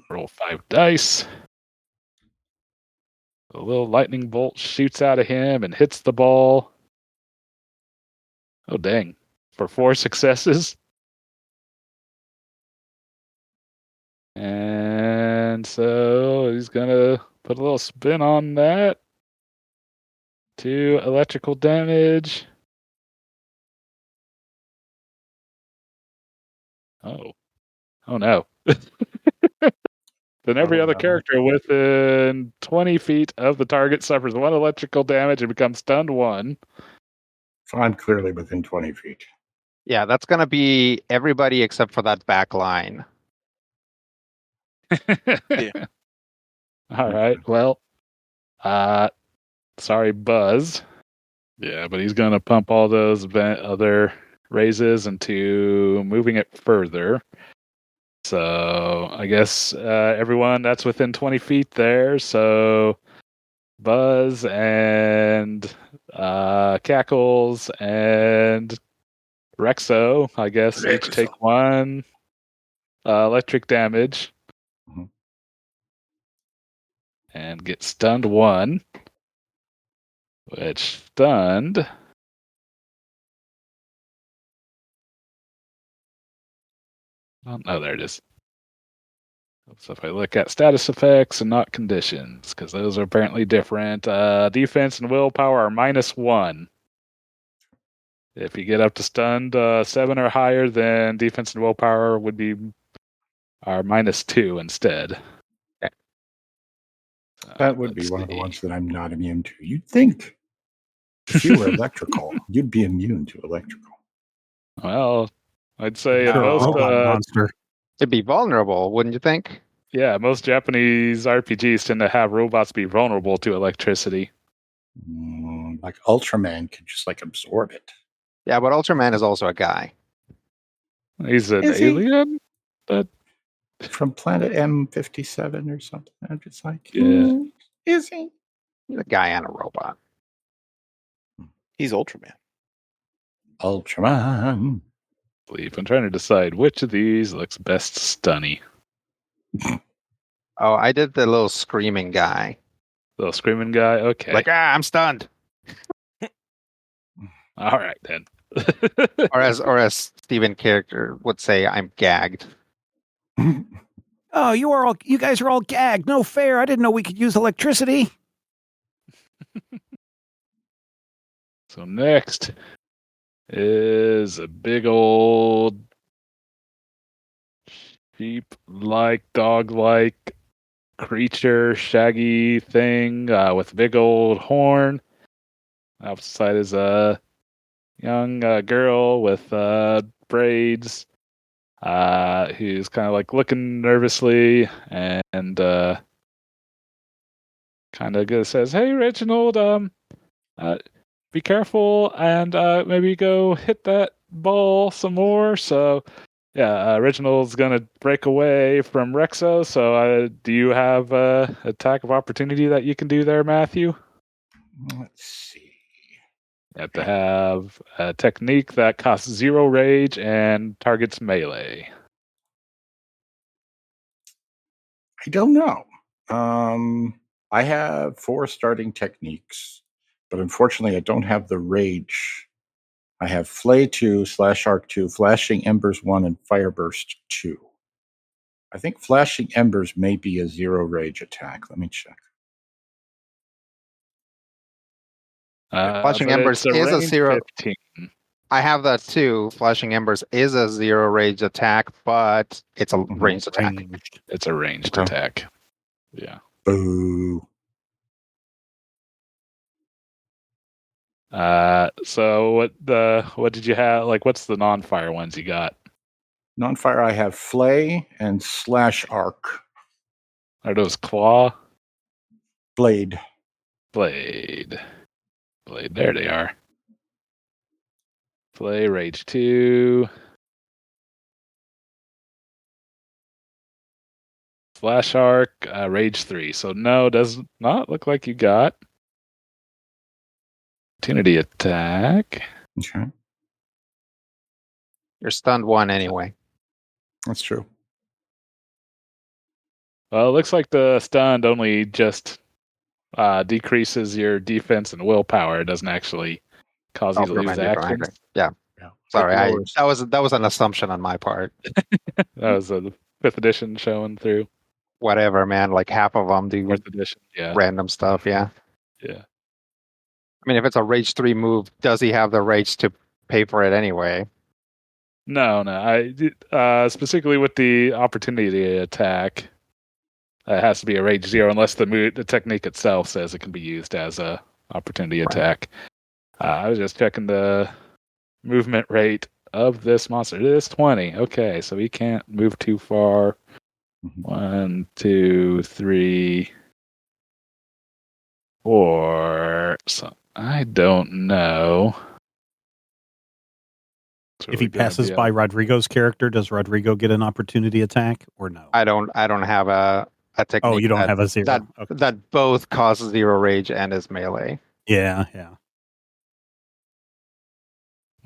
Roll 5 dice. A little lightning bolt shoots out of him and hits the ball. Oh, dang. For 4 successes. And so he's going to put a little spin on that. 2 electrical damage. Oh no. Then every other character within 20 feet of the target suffers 1 electrical damage and becomes stunned 1. So I'm clearly within 20 feet. Yeah, that's going to be everybody except for that back line. Yeah. All right. Well, sorry, Buzz. Yeah, but he's going to pump all those other raises into moving it further. So I guess everyone that's within 20 feet there. So Buzz and Cackles and Rexo, I guess, each take 1 electric damage. Mhm. And get stunned 1. Which stunned. Oh, there it is. So if I look at status effects and not conditions, because those are apparently different. Defense and willpower are -1. If you get up to stunned 7 or higher, then defense and willpower are -2 instead. That would be one of the ones that I'm not immune to. You'd think if you were electrical, you'd be immune to electrical. Well, I'd say robot monster. It'd be vulnerable, wouldn't you think? Yeah, most Japanese RPGs tend to have robots be vulnerable to electricity. Like Ultraman could just absorb it. Yeah, but Ultraman is also a guy. He's an Is he? alien, but From planet M57 or something. I'm just like, Yeah. Is he? He's a guy and a robot. He's Ultraman. Ultraman. I'm trying to decide which of these looks best stunny. Oh, I did the little screaming guy. Little screaming guy? Okay. Like, I'm stunned. All right, then. or as Steven character would say, I'm gagged. Oh, you guys are all gagged. No fair. I didn't know we could use electricity. So next is a big old sheep-like, dog-like creature, shaggy thing with a big old horn. Outside is a young girl with braids who's kind of looking nervously and kind of says, "Hey, Reginald, be careful and maybe go hit that ball some more." So, yeah, Reginald's going to break away from Rexo. So, do you have attack of opportunity that you can do there, Matthew? Let's see. You have to have a technique that costs 0 rage and targets melee. I don't know. I have 4 starting techniques, but unfortunately I don't have the rage. I have Flay 2, Slash Arc 2, Flashing Embers 1, and Fireburst 2. I think Flashing Embers may be a 0 rage attack. Let me check. Flashing Embers is a 0. 15. I have that too. Flashing Embers is a 0 rage attack, but it's a ranged attack. It's a ranged Okay. attack. Yeah. Boo. So what did you have? What's the non-fire ones you got? Non-fire, I have Flay and Slash Arc. Are those claw? Blade. Blade. There they are. Play Rage 2. Flash Arc, Rage 3. So no, does not look like you got opportunity attack. Okay. You're stunned 1 anyway. That's true. Well, it looks like the stunned only just decreases your defense and willpower. It doesn't actually cause you to lose actions. Yeah. Sorry, that was an assumption on my part. That was a 5th edition showing through. Whatever, man. Like half of them do 4th edition, yeah. Random stuff, yeah. Yeah. I mean, if it's a Rage 3 move, does he have the Rage to pay for it anyway? No. I specifically with the opportunity attack, it has to be a Rage 0 unless the technique itself says it can be used as a opportunity attack. I was just checking the movement rate of this monster. It is 20. Okay, so he can't move too far. 1, 2, 3, 4. So I don't know. If he passes by Rodrigo's character, does Rodrigo get an opportunity attack or no? I don't have a technique. Oh, you don't have a 0. That both causes 0 rage and is melee. Yeah.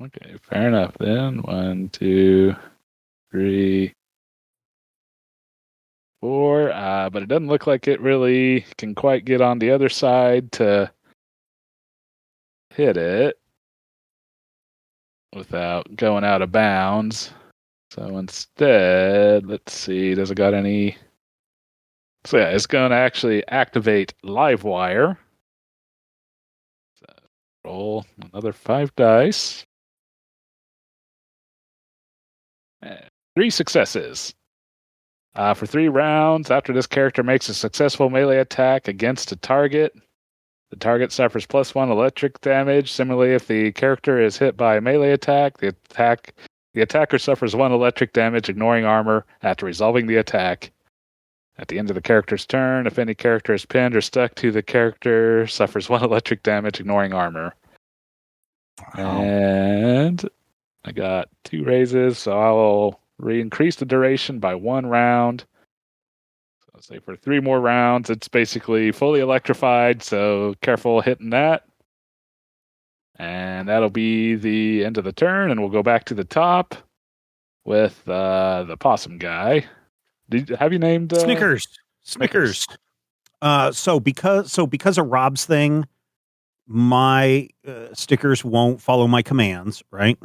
Okay, fair enough then. 1, 2, 3, 4. But it doesn't look like it really can quite get on the other side to hit it without going out of bounds. So instead, let's see, does it got any? So yeah, it's going to actually activate Livewire. So roll another 5 dice. 3 successes. For 3 rounds, after this character makes a successful melee attack against a target, the target suffers +1 electric damage. Similarly, if the character is hit by a melee attack, the attacker suffers 1 electric damage, ignoring armor, after resolving the attack. At the end of the character's turn, if any character is pinned or stuck to the character, suffers 1 electric damage, ignoring armor. Wow. And I got 2 raises, so I will increase the duration by 1 round. So I'll say for 3 more rounds, it's basically fully electrified, so careful hitting that. And that'll be the end of the turn, and we'll go back to the top with the possum guy. Have you named Snickers? So because of Rob's thing, my stickers won't follow my commands, right?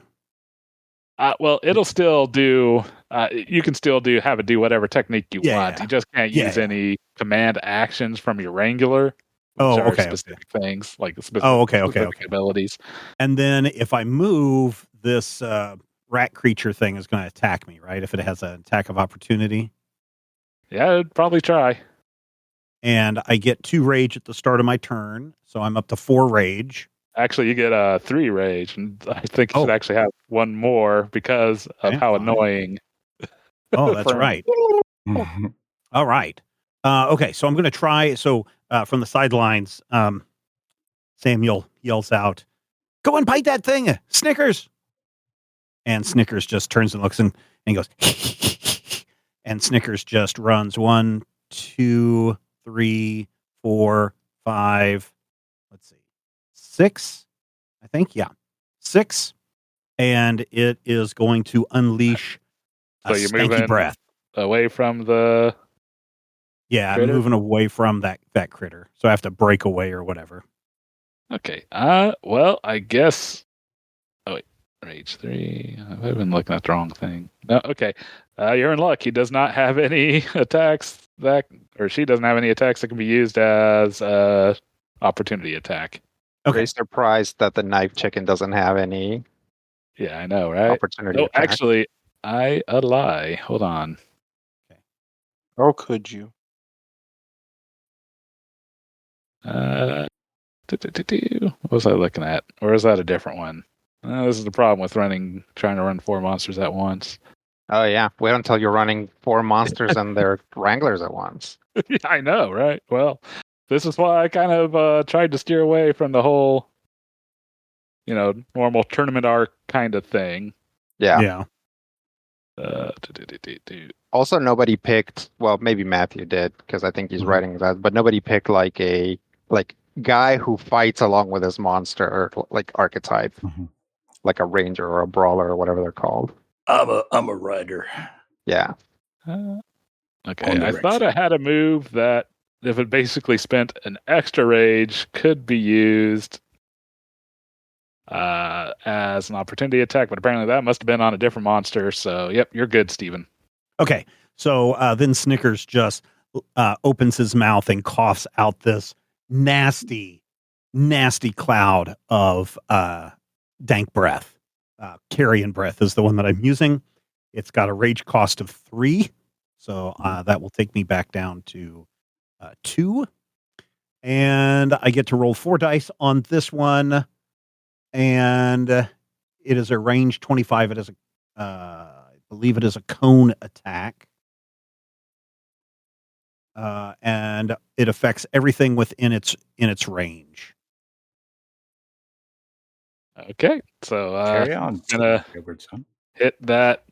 Well, it'll still do. You can still have it do whatever technique you want. You just can't use any command actions from your Wrangler. Specific things like specific abilities. And then if I move, this rat creature thing is going to attack me, right? If it has an attack of opportunity. Yeah, it'd probably try. And I get 2 rage at the start of my turn, so I'm up to 4 rage. Actually, you get 3 rage, and I think you should actually have 1 more because of how annoying. Oh, that's right. All right. Okay, so I'm going to try. So from the sidelines, Samuel yells out, "Go and bite that thing, Snickers!" And Snickers just turns and looks and goes, and Snickers just runs 1, 2, 3, 4, 5. Let's see. 6, I think. Yeah. 6. And it is going to unleash a stanky breath. Away from the critter? I'm moving away from that critter. So I have to break away or whatever. Okay. Well, I guess. Oh, wait. Rage 3. I've been looking at the wrong thing. No, okay. You're in luck. He does not have any attacks she doesn't have any attacks that can be used as opportunity attack. Okay. Very surprised that the knife chicken doesn't have any. Yeah, I know, right? Opportunity attack. Actually, I lie. Hold on. Okay. Or could you? What was I looking at? Or is that a different one? This is the problem with trying to run 4 monsters at once. Oh, yeah. Wait until you're running 4 monsters and their wranglers at once. Yeah, I know, right? Well, This is why I kind of tried to steer away from the whole, normal tournament arc kind of thing. Yeah. Yeah. Also, nobody picked. Well, maybe Matthew did because I think he's writing that. But nobody picked like a guy who fights along with his monster or like archetype, like a ranger or a brawler or whatever they're called. I'm a writer. Yeah. Okay, I thought I had a move that, if it basically spent an extra rage, could be used as an opportunity attack, but apparently that must have been on a different monster. So, yep, you're good, Steven. Okay, so then Snickers just opens his mouth and coughs out this nasty cloud of dank breath. Carrion breath is the one that I'm using. It's got a rage cost of 3, so that will take me back down to 2. And I get to roll 4 dice on this one. And it is a range 25. It is I believe it is a cone attack. And it affects everything within its range. Okay, so Carry on. gonna hit that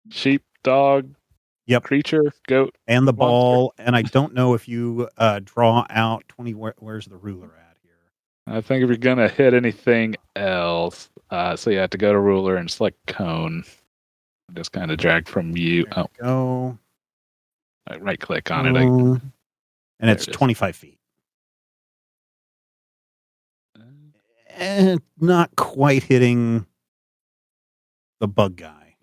sheepdog creature, goat. And the monster. ball. And I don't know if you draw out 20. Where's the ruler at here? I think if you're going to hit anything else, so you have to go to ruler and select cone. Just kind of drag from you. There we go. Right click on it. And it's 25 feet. And not quite hitting the bug guy.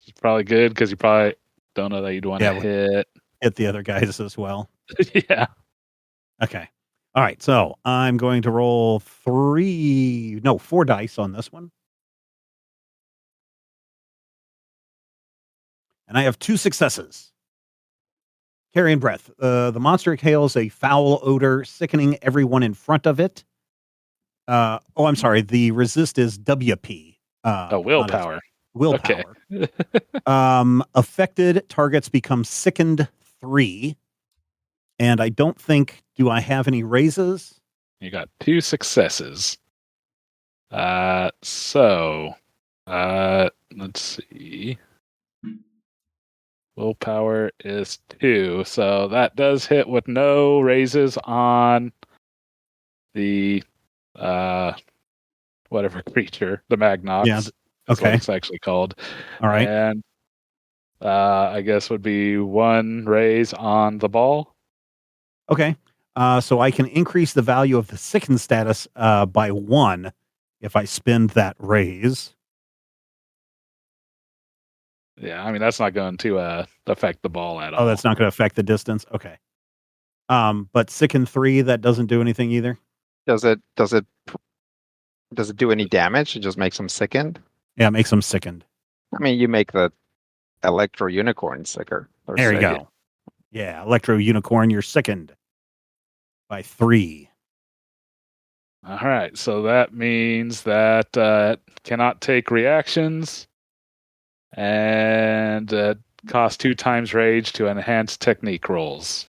It's probably good because you probably don't know that you'd want to hit the other guys as well. Yeah. Okay. All right. So I'm going to roll 4 dice on this one. And I have 2 successes. Carrion breath. The monster exhales a foul odor, sickening everyone in front of it. I'm sorry. The resist is WP. Willpower. Willpower. Okay. Affected targets become sickened 3. And I don't think, do I have any raises? You got 2 successes. Let's see. Willpower is 2, so that does hit with no raises on the whatever creature, the Magnox. Yeah. That's Okay. what it's actually called. All right. And I guess would be 1 raise on the ball. Okay. So I can increase the value of the sicken status by 1 if I spend that raise. Yeah, I mean that's not going to affect the ball at all. Oh, that's not going to affect the distance. Okay. But sicken 3, that doesn't do anything either. Does it do any damage? It just makes them sickened. Yeah, it makes them sickened. I mean, you make the Electro Unicorn sicker. There you go. Yeah, Electro Unicorn, you're sickened by 3. All right, so that means that it cannot take reactions, and costs 2 times rage to enhance technique rolls.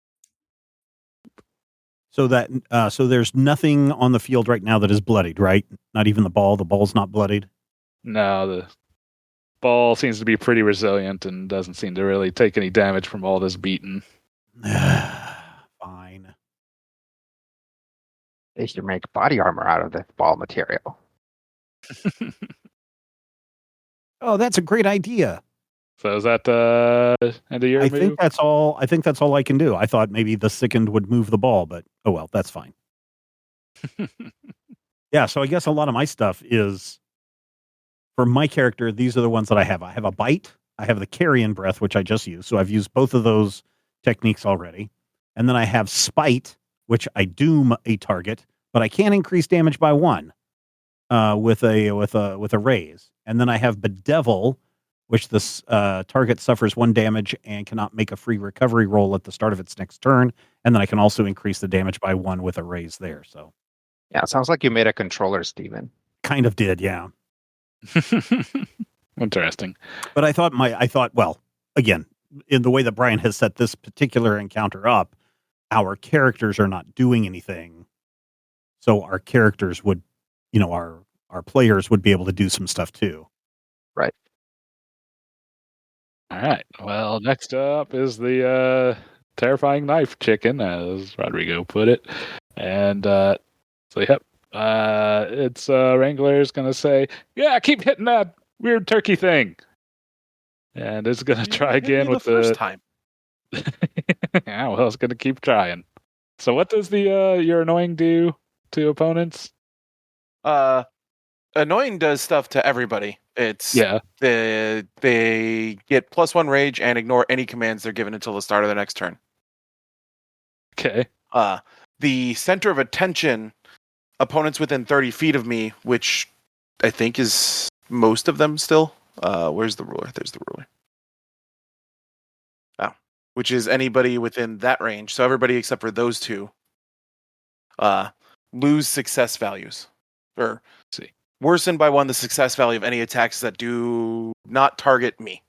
So that so there's nothing on the field right now that is bloodied, right? Not even the ball. The ball's not bloodied. No, the ball seems to be pretty resilient and doesn't seem to really take any damage from all this beating. Fine. They should make body armor out of the ball material. Oh, that's a great idea. So is that end of your move? think that's all. I think that's all I can do. I thought maybe the sickened would move the ball, but oh well, that's fine. Yeah, so I guess a lot of my stuff is for my character. These are the ones that I have. I have a bite. I have the carrion breath, which I just used. So I've used both of those techniques already. And then I have spite, which I doom a target, but I can increase damage by 1 with a raise. And then I have bedevil, which this target suffers 1 damage and cannot make a free recovery roll at the start of its next turn. And then I can also increase the damage by 1 with a raise there. So Yeah, it sounds like you made a controller, Steven. kind of did, yeah. Interesting. But I thought, well, again, in the way that Brian has set this particular encounter up, our characters are not doing anything. So our characters would, our players would be able to do some stuff too. Right. All right. Well, next up is the terrifying knife chicken, as Rodrigo put it. And so, yep. It's Wrangler's going to say, yeah, keep hitting that weird turkey thing. And it's going to try again with the first time. Yeah, well, it's going to keep trying. So what does the You're Annoying do to opponents? Annoying does stuff to everybody. It's they get +1 rage and ignore any commands they're given until the start of the next turn. Okay. The center of attention, opponents within 30 feet of me, which I think is most of them still. Where's the ruler? There's the ruler. Oh, which is anybody within that range. So everybody except for those two lose success values. Or worsen by 1 the success value of any attacks that do not target me.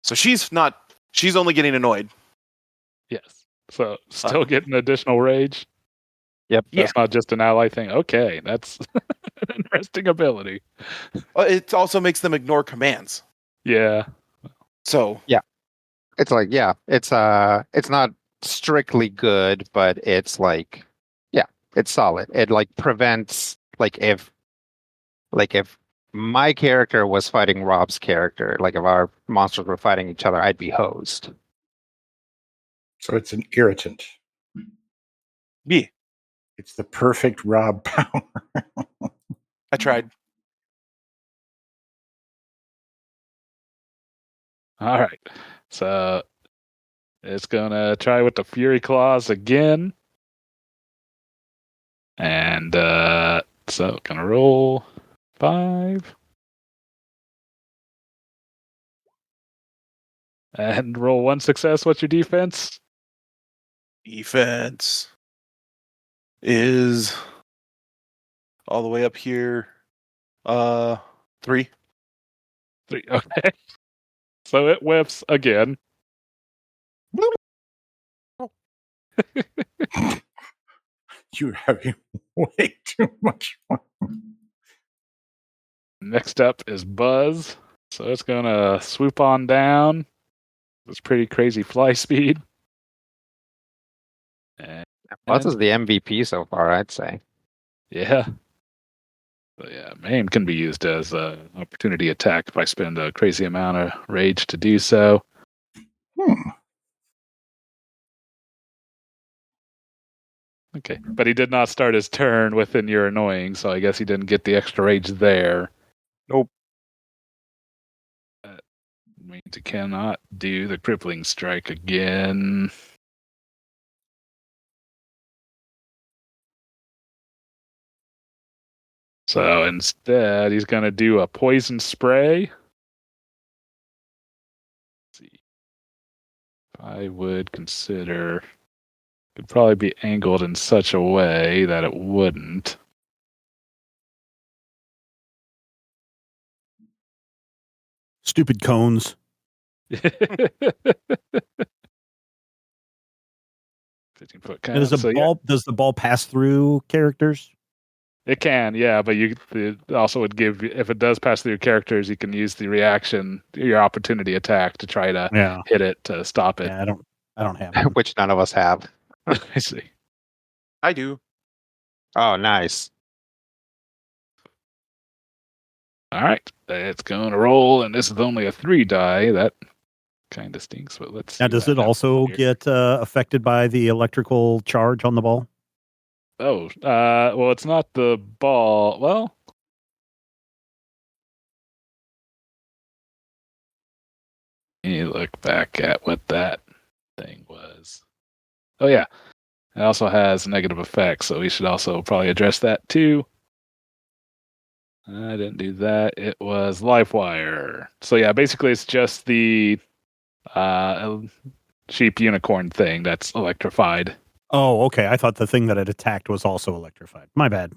So she's only getting annoyed. Yes. So still getting additional rage? Yep. That's not just an ally thing. Okay, that's an interesting ability. It also makes them ignore commands. Yeah. So It's like, it's not strictly good, but it's like, it's solid. It like prevents if my character was fighting Rob's character, like if our monsters were fighting each other, I'd be hosed. So it's an irritant. Yeah. It's the perfect Rob power. I tried. All right. So it's going to try with the Fury Claws again. And so going to roll 5. And roll 1 success. What's your defense? Defense is all the way up here. 3. 3. Okay. So it whiffs again. You're having way too much fun. Next up is Buzz. So it's going to swoop on down. It's pretty crazy fly speed. And Buzz is the MVP so far, I'd say. yeah. But yeah, Maim can be used as an opportunity attack if I spend a crazy amount of rage to do so. Okay, but he did not start his turn within You're Annoying, so I guess he didn't get the extra rage there. Nope. That means he cannot do the crippling strike again. So instead, he's going to do a poison spray. Let's see. I would consider could probably be angled in such a way that it wouldn't. Stupid cones. 15-foot And does cone. does the ball pass through characters? It can, yeah, but it also would give, if it does pass through characters, you can use the reaction, your opportunity attack to try to hit it to stop it. Yeah, I don't have it. Which none of us have. I see. I do. Oh, nice. All right, it's going to roll, and this is only a 3 die. That kind of stinks, but let's see. Now, does it also get affected by the electrical charge on the ball? Oh, well, it's not the ball. Well, let me look back at what that thing was. Oh, yeah. It also has negative effects, so we should also probably address that too. I didn't do that. It was Livewire. So, yeah, basically it's just the sheep unicorn thing that's electrified. Oh, okay. I thought the thing that it attacked was also electrified. My bad.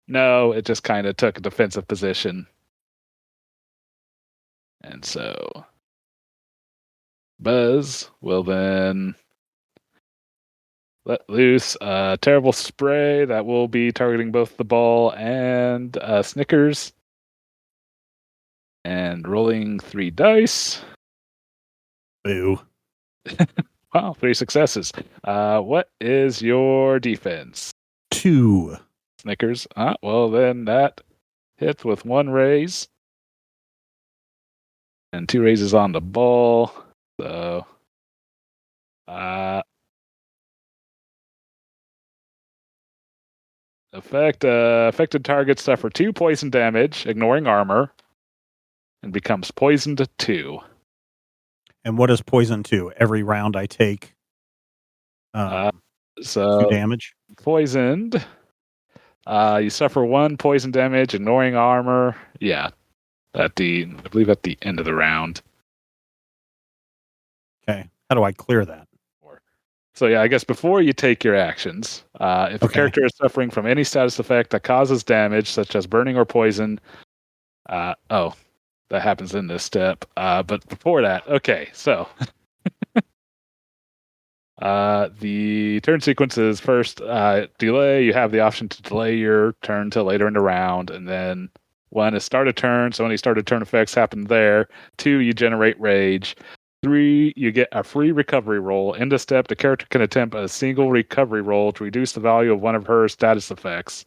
No, it just kind of took a defensive position. And so Buzz will then let loose a terrible spray that will be targeting both the ball and Snickers. And rolling 3 dice. Boo. Wow, 3 successes. What is your defense? 2. Snickers. Well, then that hits with 1 raise. And 2 raises on the ball. So, affected targets suffer 2 poison damage, ignoring armor, and becomes poisoned 2. And what is poison 2? Every round I take 2 damage? Poisoned. You suffer 1 poison damage, ignoring armor. Yeah. I believe at the end of the round. Okay. How do I clear that? So yeah, I guess before you take your actions, if a character is suffering from any status effect that causes damage, such as burning or poison, that happens in this step. But before that, okay, so the turn sequence is first delay. You have the option to delay your turn till later in the round, and then 1 is start a turn, so any start a turn effects happen there. 2, you generate rage. 3, you get a free recovery roll. End of step, the character can attempt a single recovery roll to reduce the value of one of her status effects.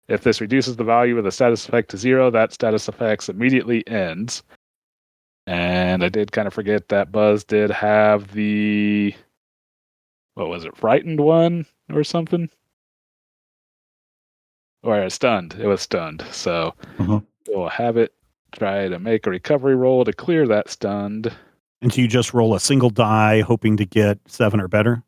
If this reduces the value of the status effect to 0, that status effect immediately ends. And I did kind of forget that Buzz did have the... What was it? Frightened one or something? Or stunned. It was stunned. So we'll have it try to make a recovery roll to clear that stunned. And so you just roll a single die, hoping to get 7 or better?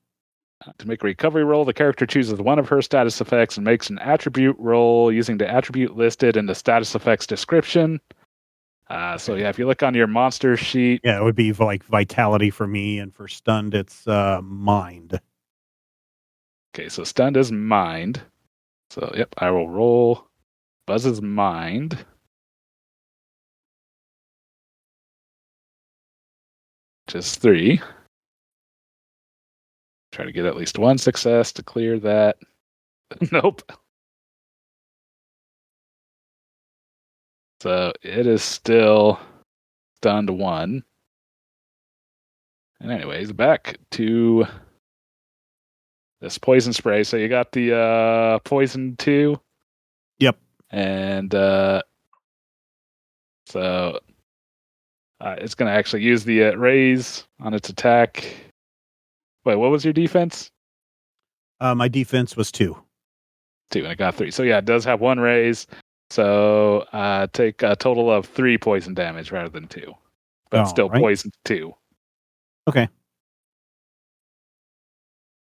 To make a recovery roll, the character chooses one of her status effects and makes an attribute roll using the attribute listed in the status effects description. So yeah, if you look on your monster sheet... Yeah, it would be like vitality for me, and for stunned, it's mind. Okay, so stunned is mind. So, yep, I will roll Buzz's mind. Just 3. Try to get at least 1 success to clear that. Nope. So it is still stunned 1. And anyways, back to this poison spray. So you got the poison 2. Yep. And so it's going to actually use the raise on its attack. Wait, what was your defense? My defense was 2. 2, and it got 3. So yeah, it does have 1 raise. So take a total of 3 poison damage rather than 2. But still right. Poison 2. Okay.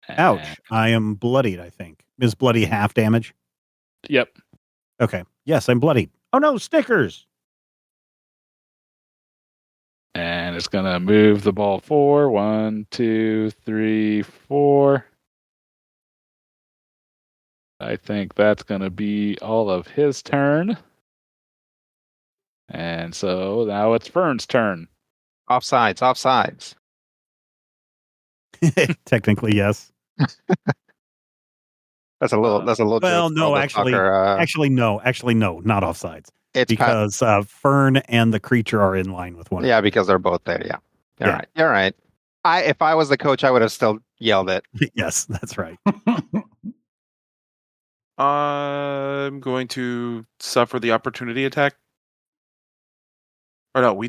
Ouch. I am bloodied, I think. Is bloody half damage? Yep. Okay. Yes, I'm bloodied. Oh no, Snickers! And it's going to move the ball 4. 1, 2, 3, 4. I think that's going to be all of his turn. And so now it's Fern's turn. Offsides. Technically, yes. That's a little. Well, no, actually, no, not offsides. It's because Fern and the creature are in line with one. Yeah, because they're both there. Yeah, right. You're right. If I was the coach, I would have still yelled it. Yes, that's right. I'm going to suffer the opportunity attack. Or no, we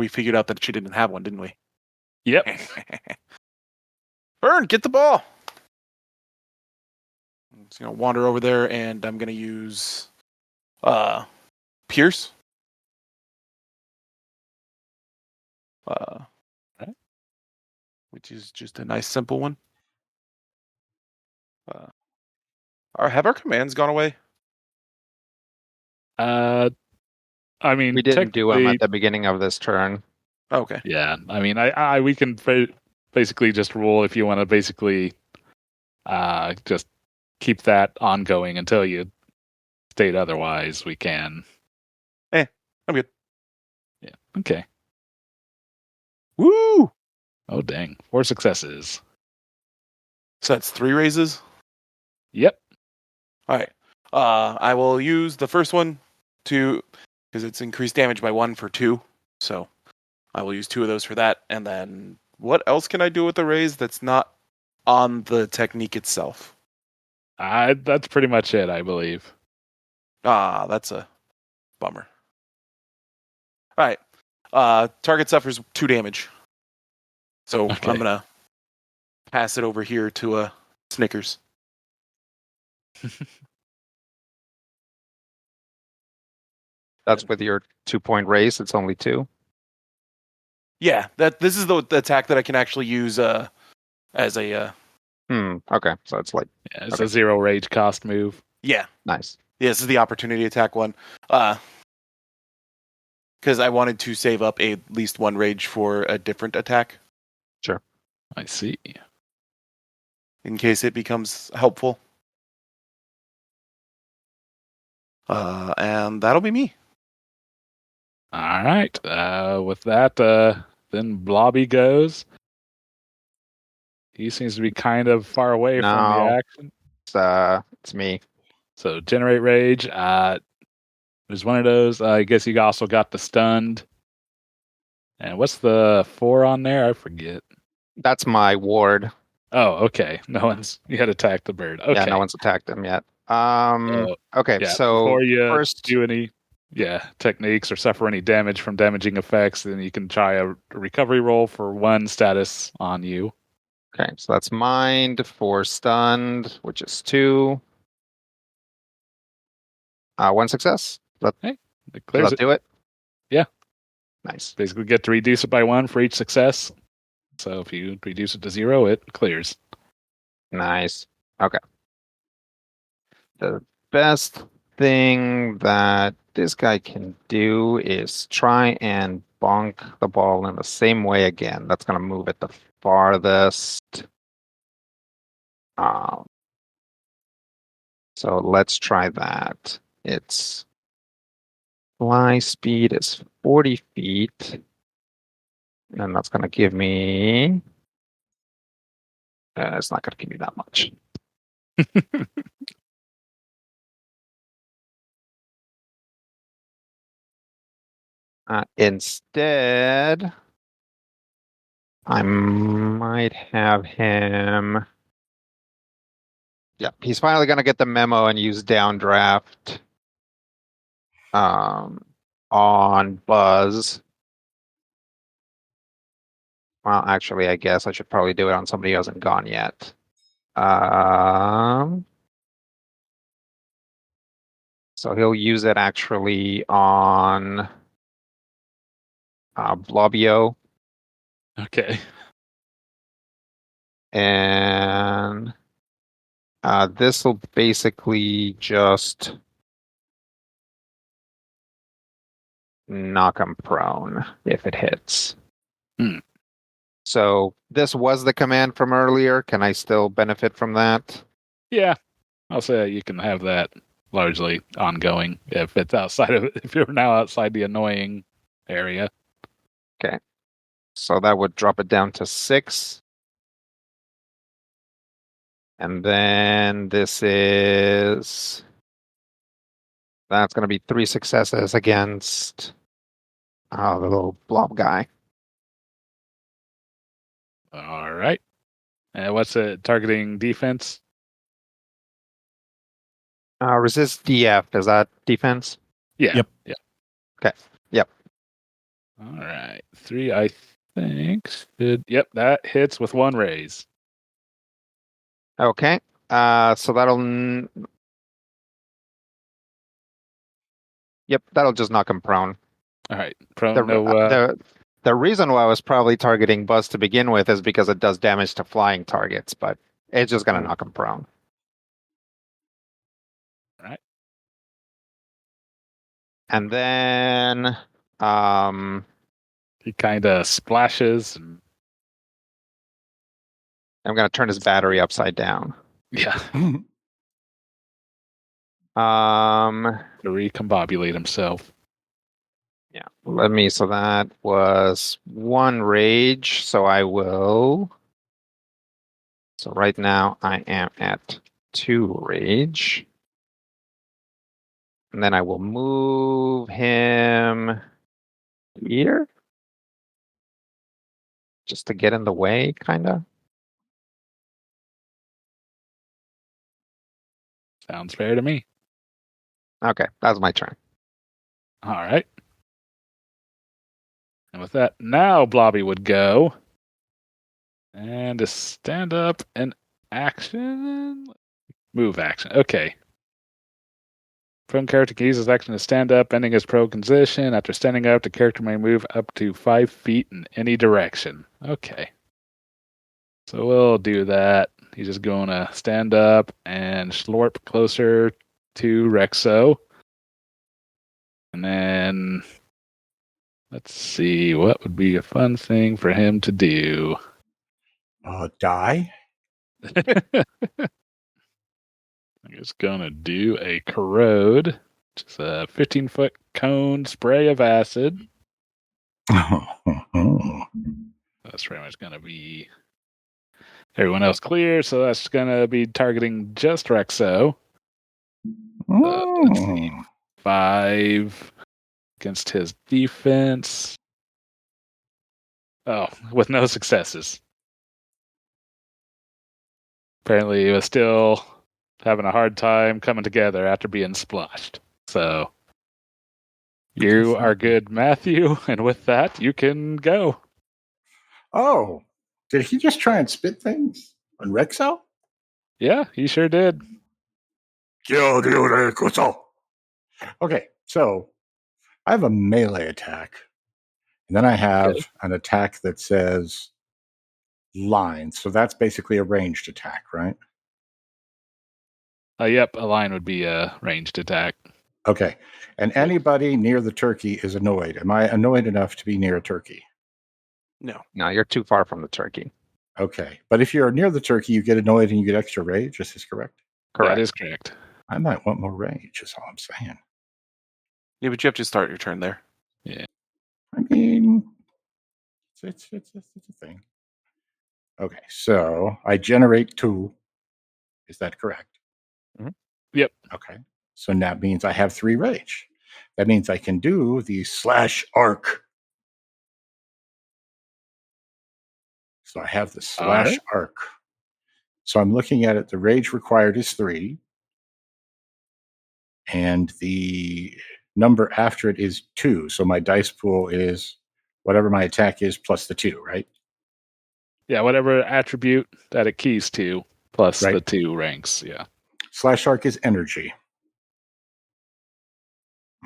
figured out that she didn't have one, didn't we? Yep. Fern, get the ball. I'm just gonna wander over there, and I'm gonna use Pierce. Which is just a nice simple one. Have our commands gone away? I mean, we didn't do them at the beginning of this turn. Oh, okay. Yeah, I mean, we can basically just rule if you want to basically just keep that ongoing until you state otherwise. We can. I'm good. Yeah. Okay. Woo! Oh, dang. 4 successes. So that's 3 raises. Yep. All right. I will use the first one because it's increased damage by 1 for 2. So I will use 2 of those for that. And then what else can I do with the raise that's not on the technique itself? That's pretty much it, I believe. That's a bummer. All right. Target suffers 2 damage. So Okay. I'm going to pass it over here to Snickers. That's with your 2-point raise. It's only 2. Yeah, this is the attack that I can actually use as a Okay, so it's like Yeah, it's a 0 rage cost move. yeah. nice. Yeah, this is the opportunity attack one. Because I wanted to save up at least 1 rage for a different attack I see. in case it becomes helpful. And that'll be me. All right. With that, then Blobby goes. He seems to be kind of far away from the No. action. It's me. So generate rage. There's one of those. I guess you also got the stunned. And what's the 4 on there? I forget. That's my ward. Oh, okay. No one's yet attacked the bird. Okay. Yeah, no one's attacked him yet. Okay, Yeah, so before you first, do any techniques or suffer any damage from damaging effects, then you can try a recovery roll for 1 status on you. okay, so that's mind for stunned, which is 2. 1 success. It Does clears that it. do it? Yeah. Nice. Basically get to reduce it by 1 for each success. So if you reduce it to 0, it clears. Nice. Okay. The best thing that this guy can do is try and bonk the ball in the same way again. That's going to move it the farthest. So let's try that. Its fly speed is 40 feet. And that's going to give me... it's not going to give me that much. Instead, I might have him... Yeah, he's finally going to get the memo and use downdraft on Buzz. Well, actually, I guess I should probably do it on somebody who hasn't gone yet. So he'll use it actually on Blobio. Okay. And this will basically just knock him prone if it hits. So this was the command from earlier. Can I still benefit from that? Yeah. I'll say you can have that largely ongoing if it's outside of if you're now outside the annoying area. Okay. So that would drop it down to 6. And then this is... That's going to be 3 successes against the little blob guy. All right. And what's it targeting defense? Resist DF. Is that defense? Yeah. Yep. Yeah. Okay. Yep. All right. 3, I think. Yep, that hits with 1 raise. Okay. So that'll... Yep, that'll just knock him prone. All right. Prone, The reason why I was probably targeting Buzz to begin with is because it does damage to flying targets, but it's just going to knock him prone. All right. And then... he kind of splashes. And... I'm going to turn his battery upside down. Yeah. To recombobulate himself. Yeah. So that was 1 rage. So I will. So right now I am at 2 rage. And then I will move him here. Just to get in the way, kind of. Sounds fair to me. Okay, that's my turn. All right. And with that, now Blobby would go. And to stand up and action. Move action. Okay. From character keys, his action is stand up, ending his pro position. After standing up, the character may move up to 5 feet in any direction. Okay. So we'll do that. He's just going to stand up and slurp closer to Rexo. And then let's see, what would be a fun thing for him to do? Die? I'm just going to do a corrode, which is a 15-foot cone spray of acid. That's pretty much going to be everyone else clear, so that's going to be targeting just Rexo. Let's see. 5 against his defense. Oh, with no successes. Apparently, he was still having a hard time coming together after being splashed. So, you are good, Matthew, and with that, you can go. Oh, did he just try and spit things on Rexo? Yeah, he sure did. Okay, so I have a melee attack, and then I have an attack that says line. So that's basically a ranged attack, right? Yep, a line would be a ranged attack. Okay, and anybody near the turkey is annoyed. Am I annoyed enough to be near a turkey? No. No, you're too far from the turkey. Okay, but if you're near the turkey, you get annoyed and you get extra rage. Is this correct? Correct. That is correct. I might want more rage, is all I'm saying. Yeah, but you have to start your turn there. Yeah. I mean, it's a thing. Okay, so I generate 2. Is that correct? Mm-hmm. Yep. Okay, so that means I have 3 rage. That means I can do the slash arc. So I have the slash arc. So I'm looking at it. The rage required is 3. And the number after it is 2. So my dice pool is whatever my attack is plus the 2, right? Yeah, whatever attribute that it keys to, plus Right. the 2 ranks. Yeah. Slash arc is energy.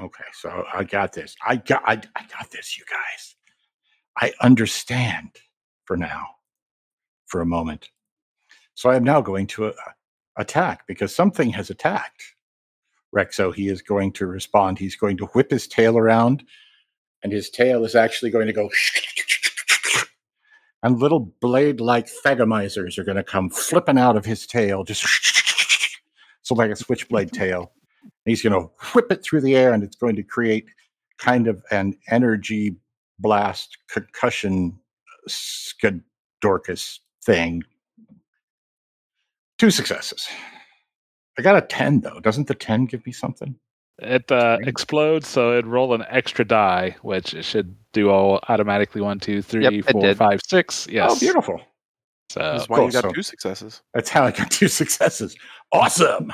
Okay, so I got this. I got this, you guys. I understand for now, for a moment. So I am now going to attack because something has attacked Rexo. He is going to respond. He's going to whip his tail around, and his tail is actually going to go. And little blade-like thagomizers are going to come flipping out of his tail, just so like a switchblade tail. And he's going to whip it through the air, and it's going to create kind of an energy blast concussion skadorkus thing. 2 successes. I got a 10, though. Doesn't the 10 give me something? It explodes, so it'd roll an extra die, which it should do all automatically 1, 2, 3, Yep, 4, 5, 6. Yes. Oh, beautiful. So That's why cool, you got so- 2 successes. That's how I got 2 successes. Awesome.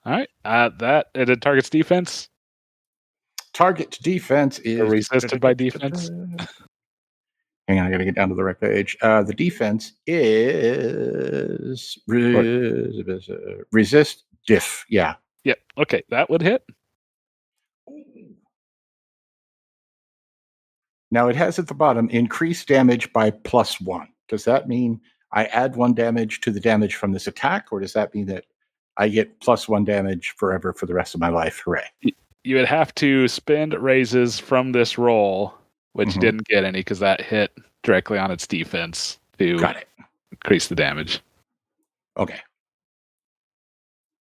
all right. That it targets defense. Target defense is Or resisted by defense. Hang on, I got to get down to the right page. The defense is resist diff. Yeah. Yep. Okay, that would hit. Now it has at the bottom increased damage by +1. Does that mean I add 1 damage to the damage from this attack, or does that mean that I get +1 damage forever for the rest of my life? Hooray. You would have to spend raises from this roll, which you Mhm. didn't get any because that hit directly on its defense to Got it. increase the damage. Okay.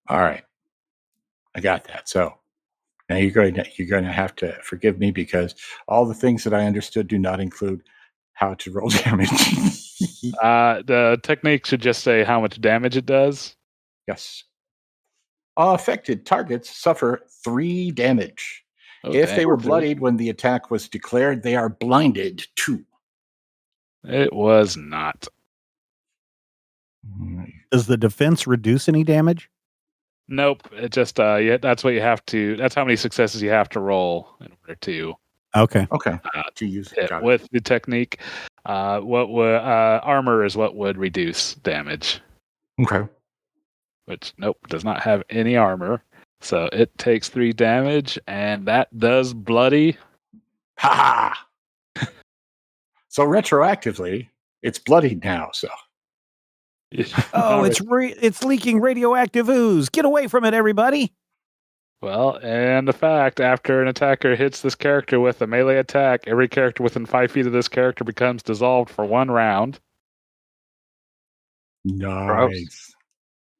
All right. I got that. So Now you're going to have to forgive me because all the things that I understood do not include how to roll damage. The technique should just say how much damage it does. Yes. Affected targets suffer 3 damage. If they were bloodied when the attack was declared, they are blinded 2. It was not. Does the defense reduce any damage? Nope. It just that's what you have to. That's how many successes you have to roll in order to Okay. To use hit with the technique. What would armor is what would reduce damage. Okay. Which does not have any armor. So it takes 3 damage, and that does bloody. Ha ha! So retroactively, it's bloodied now. So. Oh, it's leaking radioactive ooze. Get away from it, everybody. Well, and the fact, after an attacker hits this character with a melee attack, every character within 5 feet of this character becomes dissolved for 1 round. Nice.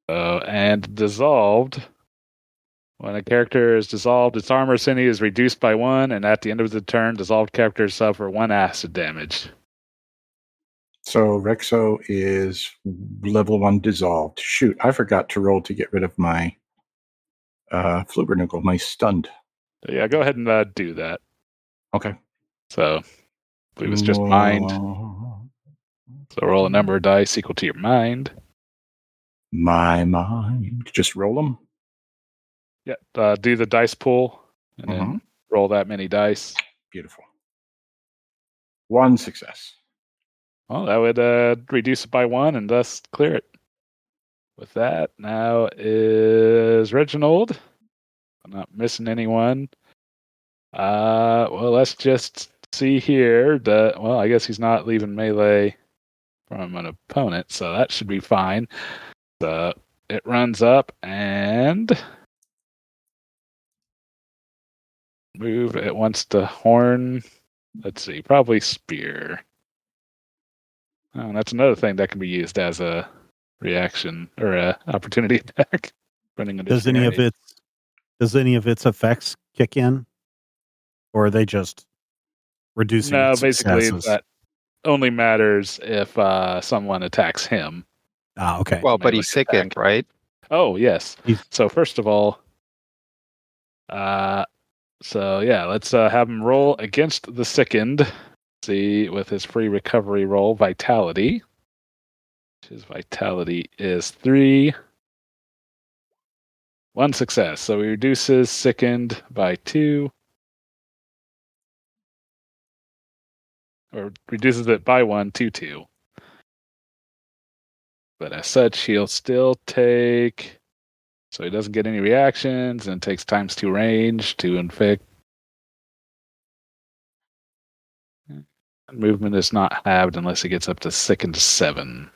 And dissolved, when a character is dissolved, its armor affinity is reduced by 1, and at the end of the turn, dissolved characters suffer 1 acid damage. So Rexo is level 1 dissolved. Shoot, I forgot to roll to get rid of my Flubbernickel, my stunned. Yeah, go ahead and do that. Okay. So, I believe it's just mind. So roll a number of dice equal to your mind. My mind. Just roll them? Yeah, do the dice pool, and then roll that many dice. Beautiful. 1 success. Well, that would reduce it by 1 and thus clear it. With that, now is Reginald. I'm not missing anyone. Well, let's just see here. Well, I guess he's not leaving melee from an opponent, so that should be fine. So it runs up and move. It wants to horn. Let's see, probably spear. Oh, that's another thing that can be used as a reaction or a opportunity attack. Running into Does any of its effects kick in, or are they just reducing? No, its basically successes? that only matters if someone attacks him. Ah, okay. Well, but he's sickened, right? Oh, yes. So first of all, so yeah, let's have him roll against the sickened. See, with his free recovery roll, vitality. His vitality is 3. 1 success. So he reduces sickened by 2. Or reduces it by 1 to 2. But as such, he'll still take. So he doesn't get any reactions and takes ×2 range to inflict. Movement is not halved unless it gets up to sickened 7.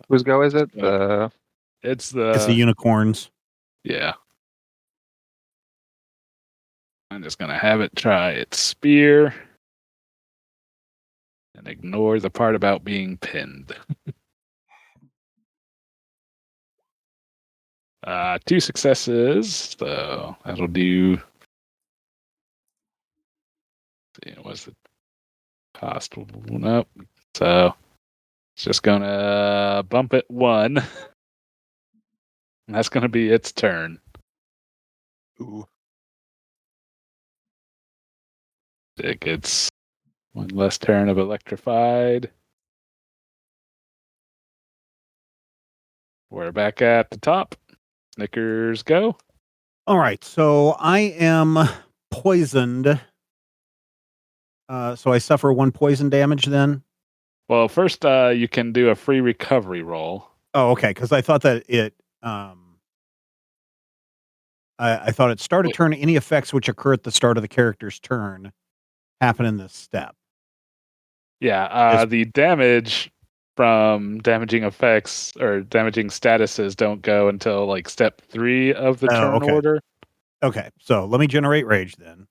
Whose go is it? It's the unicorns. Yeah. I'm just going to have it try its spear and ignore the part about being pinned. 2 successes, so that'll do. See, what's the cost? Nope. So it's just going to bump it 1. And that's going to be its turn. Ooh. It gets 1 less turn of electrified. We're back at the top. Snickers, go. All right. So I am poisoned. So I suffer 1 poison damage then? Well, first you can do a free recovery roll. Oh, okay. Because I thought that it... I thought at start of turn, any effects which occur at the start of the character's turn happen in this step. Yeah, the damage from damaging effects or damaging statuses don't go until like step 3 of the turn order. Okay, so let me generate rage then.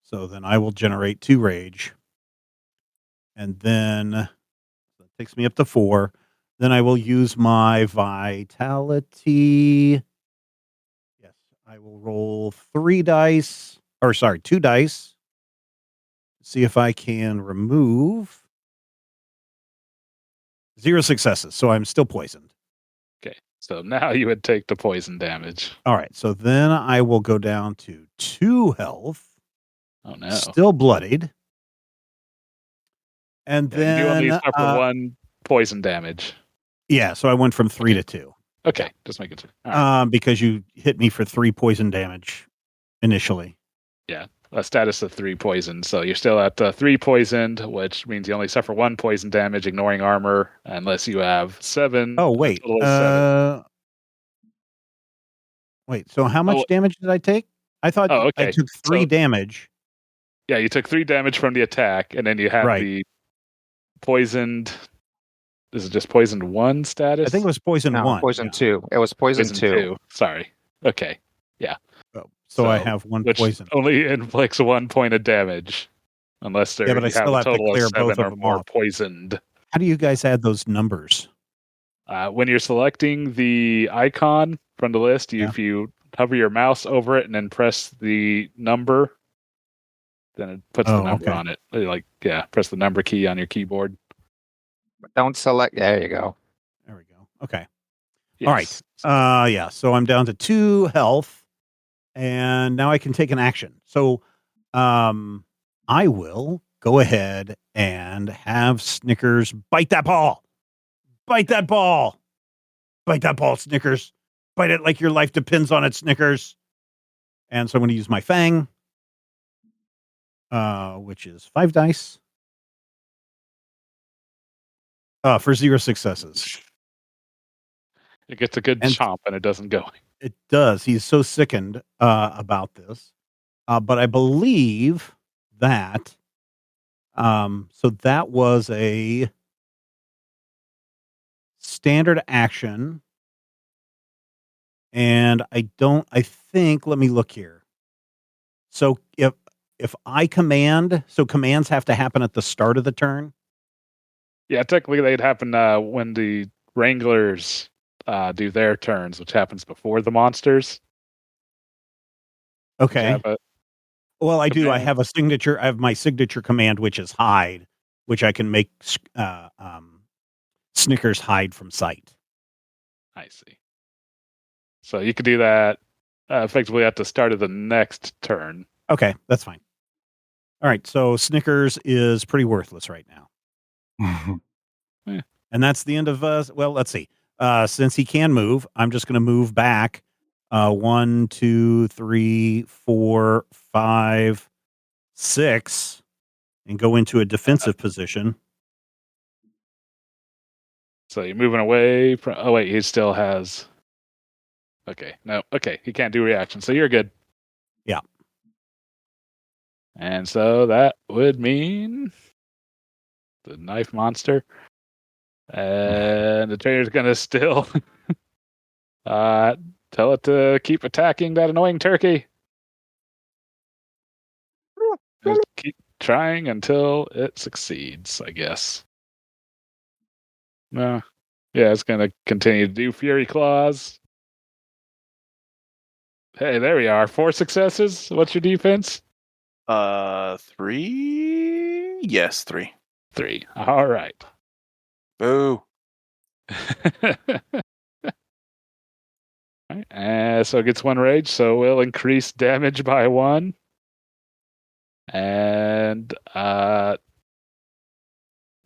So then I will generate 2 rage. And then that takes me up to 4. Then I will use my vitality. Yes, I will roll 2 dice. See if I can remove 0 successes. So I'm still poisoned. Okay. So now you would take the poison damage. All right. So then I will go down to 2 health. Oh no. Still bloodied. And Yeah, you only then suffer 1 poison damage. yeah, so I went from 3 to 2. Okay, just make it 2. All right. Because you hit me for 3 poison damage initially. Yeah, a status of 3 poisoned. So you're still at 3 poisoned, which means you only suffer 1 poison damage, ignoring armor, unless you have 7. Oh wait, a total of 7. Wait. So how much damage did I take? I thought okay. I took 3 damage. Yeah, you took 3 damage from the attack, and then you had the poisoned. Is it just poisoned 1 status? I think it was poison 1. Poison 2. It was poison 2. Sorry. Okay. Yeah. Oh, so I have 1 which poison. Only inflicts 1 point of damage, unless there but I still have to clear both of or them more off. poisoned. How do you guys add those numbers? When you're selecting the icon from the list, if you hover your mouse over it and then press the number, then it puts the number on it. Press the number key on your keyboard. Don't select. There you go. There we go. Okay. Yes. All right. So I'm down to 2 health, and now I can take an action. So I will go ahead and have Snickers bite that ball. Bite that ball. Bite that ball, Snickers. Bite it like your life depends on it, Snickers. And so I'm going to use my fang, which is 5 dice. For 0 successes. It gets a good chomp and it doesn't go. It does. He's so sickened about this. But I believe that so that was a standard action. And I think, let me look here. So if I command, so commands have to happen at the start of the turn? Yeah, technically they'd happen when the Wranglers do their turns, which happens before the monsters. Okay. Well, I do. I have a signature. I have my signature command, which is hide, which I can make Snickers hide from sight. I see. So you could do that effectively at the start of the next turn. Okay, that's fine. All right, so Snickers is pretty worthless right now. Yeah. And that's the end of well, let's see. Since he can move, I'm just going to move back 1, 2, 3, 4, 5, 6 and go into a defensive position. So you're moving away from he still has he can't do reaction, so you're good. Yeah. And so that would mean the knife monster. And the trainer's gonna still tell it to keep attacking that annoying turkey. Just keep trying until it succeeds, I guess. No. Yeah, it's gonna continue to do Fury Claws. Hey, there we are. 4 successes. What's your defense? 3? Yes, 3. 3. All right. Boo. Right, so it gets 1 rage, so we'll increase damage by 1. And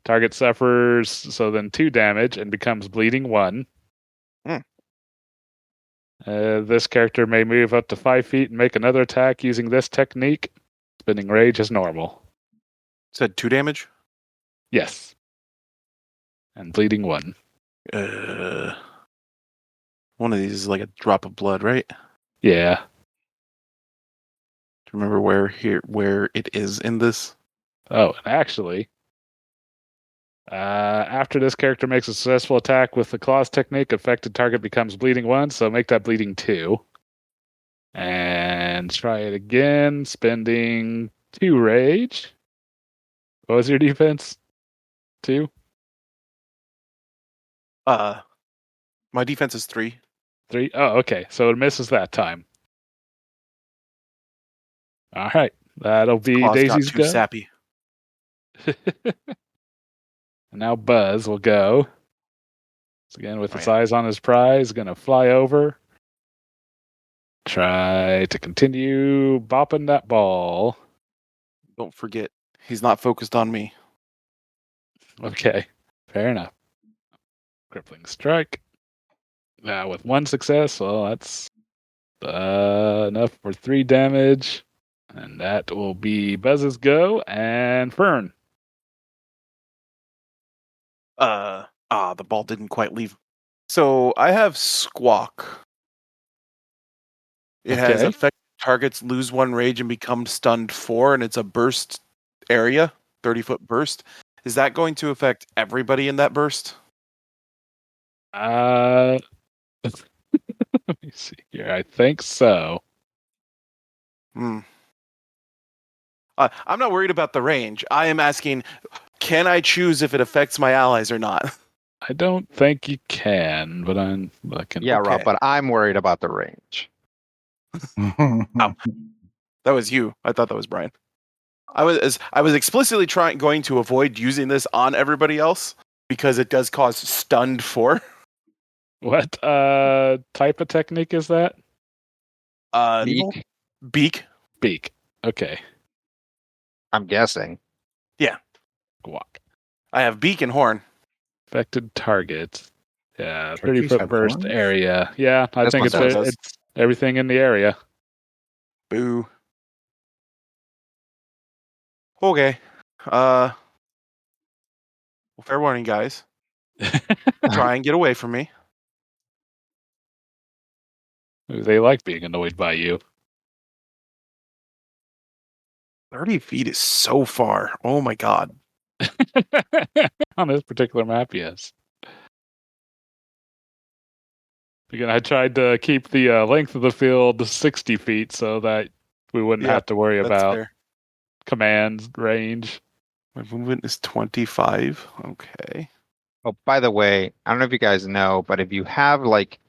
target suffers, so then 2 damage and becomes bleeding 1. This character may move up to 5 feet and make another attack using this technique. Spinning rage is normal. Said 2 damage? Yes. And bleeding 1. One of these is like a drop of blood, right? Yeah. Do you remember where it is in this? Oh, and actually, after this character makes a successful attack with the claws technique, affected target becomes bleeding 1, so make that bleeding 2. And try it again, spending 2 rage. What was your defense? 2? My defense is 3. 3? Oh, okay. So it misses that time. All right. That'll be Claws got Daisy's too go. sappy. And now Buzz will go. So again, with Oh, his yeah. eyes on his prize, going to fly over. Try to continue bopping that ball. Don't forget, he's not focused on me. Okay, fair enough. Crippling strike. Now with one success, well, that's enough for 3 damage. And that will be Buzz's go and Fern. The ball didn't quite leave. So I have Squawk. It has Okay. affected targets lose 1 rage and become stunned 4, and it's a burst area, 30-foot burst. Is that going to affect everybody in that burst? Let me see here. I think so. I'm not worried about the range. I am asking, can I choose if it affects my allies or not? I don't think you can, but I'm looking. Yeah, Okay. Rob, but I'm worried about the range. That was you. I thought that was Brian. I was explicitly going to avoid using this on everybody else because it does cause stunned 4. What type of technique is that? Evil? Beak. Beak. Okay. I'm guessing. Guac. I have beak and horn. Affected target. Yeah, Turkeys 30-foot have burst horns? area. Yeah, I This think one it's does. it's everything in the area. Boo. Okay. Well, fair warning, guys. Try and get away from me. They like being annoyed by you. 30 feet is so far. Oh my god. On this particular map, yes. Again, I tried to keep the length of the field 60 feet so that we wouldn't Yeah, have to worry That's about fair. commands range. My movement is 25. Okay. Oh, by the way, I don't know if you guys know, but if you have like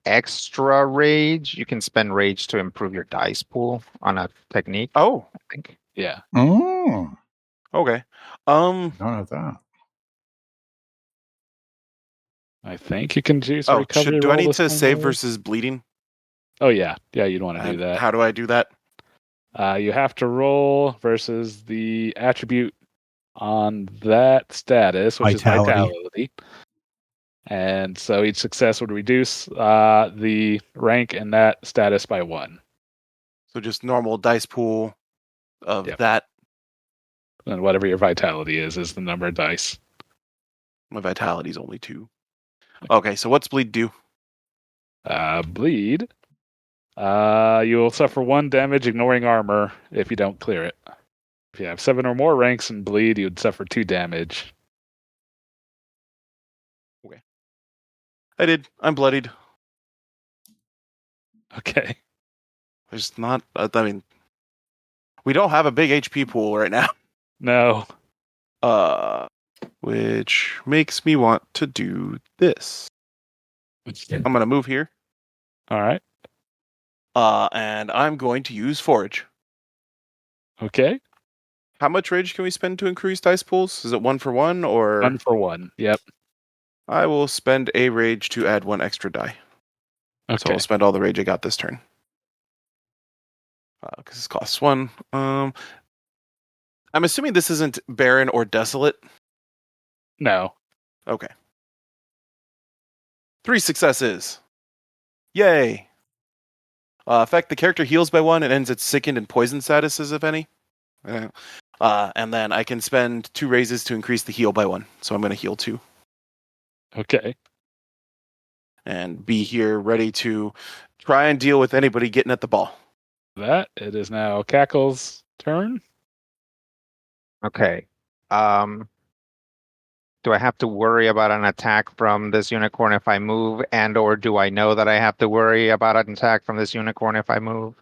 extra rage, you can spend rage to improve your dice pool on a technique. Oh, I think. Yeah. Oh, okay. none of that. I think you can choose a Oh, recovery do I roll need the to same save way. versus bleeding? Oh, yeah. Yeah, you'd want to do And that. how do I do that? You have to roll versus the attribute on that status, which Vitality. is vitality. And so each success would reduce the rank in that status by 1. So just normal dice pool of Yep. that. And whatever your vitality is the number of dice. My vitality is only 2. Okay, so what's bleed do? Bleed. You will suffer 1 damage ignoring armor if you don't clear it. If you have 7 or more ranks in bleed, you would suffer 2 damage. I did. I'm bloodied. Okay. There's not. I mean, we don't have a big HP pool right now. No. Which makes me want to do this. I'm gonna move here. All right. And I'm going to use forage. Okay. How much rage can we spend to increase dice pools? Is it 1 for 1 or 1 for 1. Yep. I will spend a rage to add 1 extra die. So Okay. I'll spend all the rage I got this turn. Because this costs 1. I'm assuming this isn't barren or desolate. No. Okay. 3 successes. Yay. Effect, the character heals by 1 and ends its sickened and poison statuses, if any. And then I can spend 2 raises to increase the heal by 1. So I'm going to heal 2. Okay. And be here ready to try and deal with anybody getting at the ball. It is now Cackle's turn. Okay. Do I have to worry about an attack from this unicorn if I move, and or do I know that I have to worry about an attack from this unicorn if I move?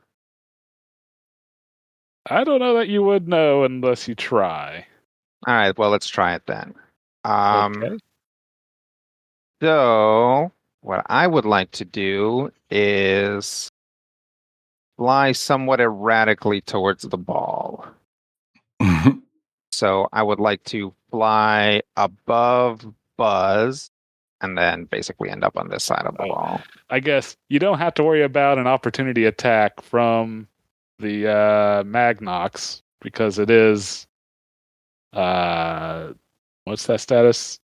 I don't know that you would know unless you try. All right, well, let's try it then. Okay. So what I would like to do is fly somewhat erratically towards the ball. So I would like to fly above Buzz and then basically end up on this side of the ball. I guess you don't have to worry about an opportunity attack from the Magnox because it is what's that status?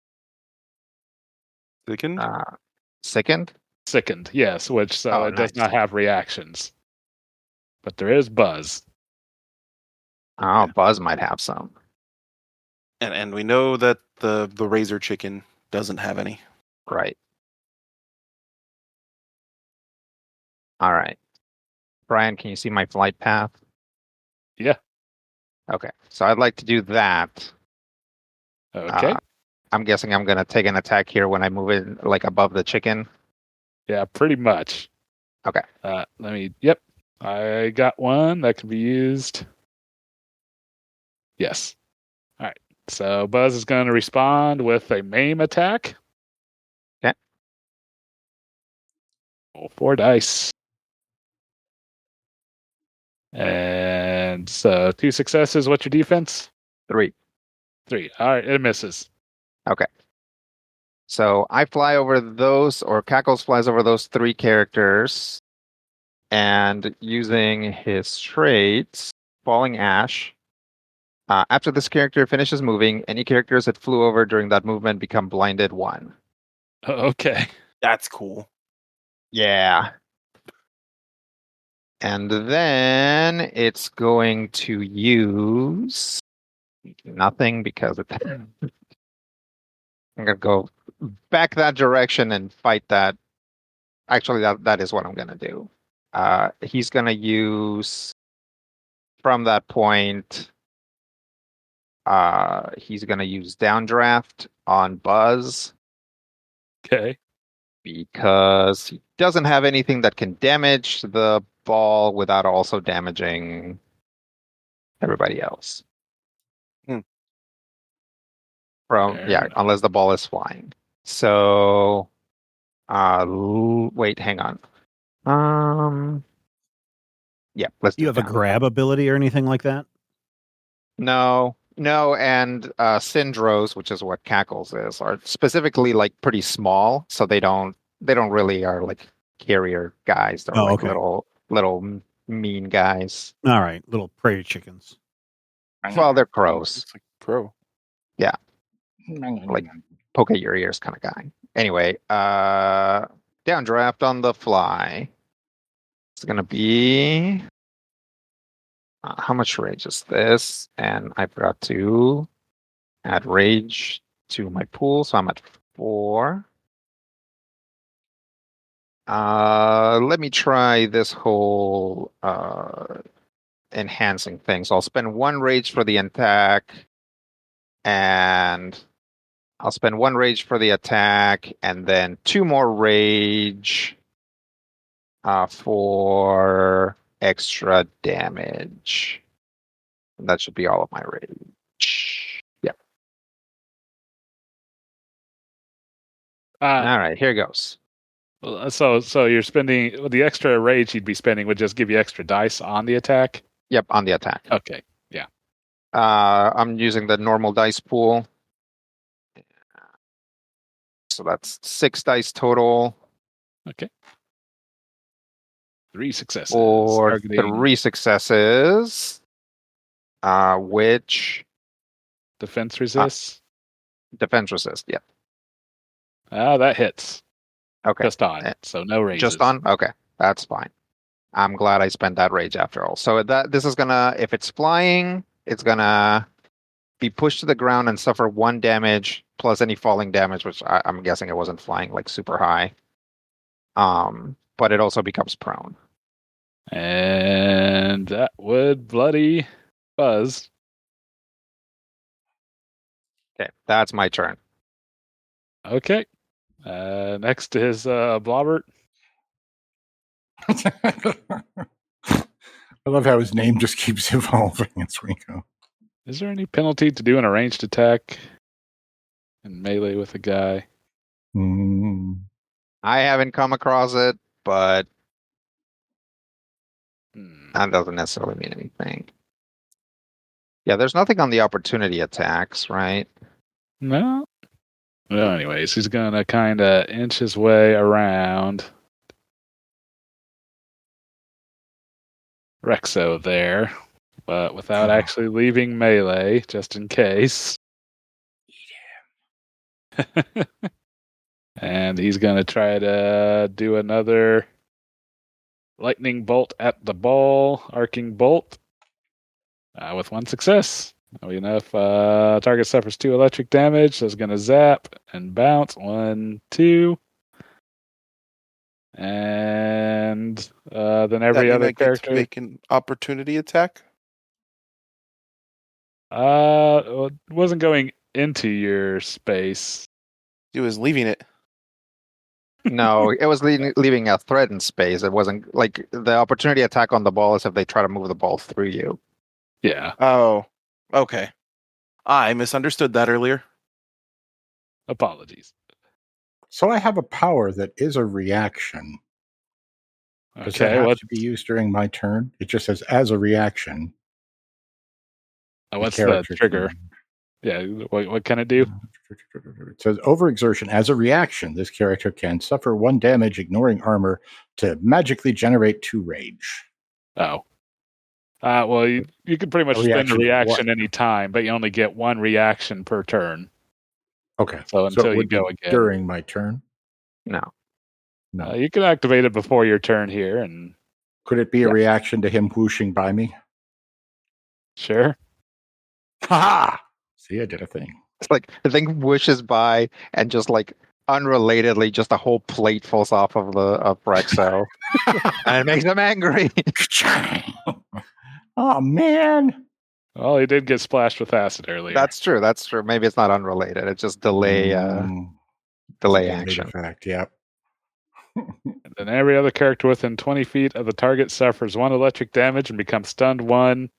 Second? Second? Sickened, yes, which it does nice. not have reactions. But there is Buzz. Oh, Buzz might have some. And we know that the Razor Chicken doesn't have any. Right. All right. Brian, can you see my flight path? Yeah. Okay. So I'd like to do that. Okay. I'm guessing I'm going to take an attack here when I move in like above the chicken. Yeah, pretty much. Okay. Yep. I got one that can be used. Yes. All right. So Buzz is going to respond with a maim attack. Okay. Roll 4 dice. And so 2 successes. What's your defense? 3. 3. All right. It misses. Okay. So I fly over those, or Cackles flies over those 3 characters, and using his traits, Falling Ash, after this character finishes moving, any characters that flew over during that movement become blinded 1. Okay. That's cool. Yeah. And then it's going to use nothing because it, I'm going to go back that direction and fight that. Actually, that is what I'm going to do. He's going to use, from that point, he's going to use Downdraft on Buzz. Okay. Because he doesn't have anything that can damage the ball without also damaging everybody else. Unless the ball is flying. So, wait, hang on. Yeah, let's Do you have a grab ability or anything like that? No, and Syndros, which is what Cackles is, are specifically like pretty small, so they don't really are like carrier guys. They're little mean guys. All right, little prairie chickens. Well, they're crows. It's like crow. Yeah, like poke at your ears kind of guy. Anyway, downdraft on the fly. It's gonna be. How much rage is this? And I forgot to add rage to my pool, so I'm at 4. Let me try this whole enhancing thing. So I'll spend 1 rage for the attack, and I'll spend 1 rage for the attack, and then 2 more rage for extra damage. And that should be all of my rage. Yep. All right, here goes. So you're spending the extra rage you'd be spending would just give you extra dice on the attack? Yep, on the attack. Okay, yeah. I'm using the normal dice pool. So that's 6 dice total. Okay. 3 successes. Or Targeting 3 successes. Which defense resists. Defense resist, yeah. That hits. Okay. Just on. So no raises. Just on? Okay. That's fine. I'm glad I spent that rage after all. So this is gonna, if it's flying, it's gonna be pushed to the ground and suffer 1 damage plus any falling damage, which I'm guessing it wasn't flying like super high. But it also becomes prone. And that would bloody Buzz. Okay, that's my turn. Okay. Next is Blobbert. I love how his name just keeps evolving as we go. Is there any penalty to doing a ranged attack in melee with a guy? Mm. I haven't come across it, but That doesn't necessarily mean anything. Yeah, there's nothing on the opportunity attacks, right? No. Well, anyways, he's gonna kind of inch his way around Rexo there, but without actually leaving melee, just in case. And he's gonna try to do another lightning bolt at the ball, arcing bolt, with one success. We know if target suffers 2 electric damage, so it's going to zap and bounce. 1, 2. And then every other character. Make an opportunity attack? It wasn't going into your space. He was leaving it. No, it was leaving a thread in space. It wasn't like the opportunity attack on the ball is if they try to move the ball through you. Yeah. Oh, okay. I misunderstood that earlier. Apologies. So I have a power that is a reaction. Does that Okay, have to be used during my turn? It just says as a reaction. what's the trigger? Yeah, what can it do? It says overexertion. As a reaction, this character can suffer 1 damage, ignoring armor, to magically generate 2 rage. Oh. Well, you can pretty much spend a reaction any time, but you only get 1 reaction per turn. Okay. So until you go again. During my turn? No. You can activate it before your turn here. And could it be a reaction to him whooshing by me? Sure. Ha! See, I did a thing. It's like the thing whooshes by and just like unrelatedly, just a whole plate falls off of Rexo. And it makes him angry. Oh, man. Well, he did get splashed with acid earlier. That's true. Maybe it's not unrelated. It's just delay action. Effect, yep. And then every other character within 20 feet of the target suffers 1 electric damage and becomes stunned 1.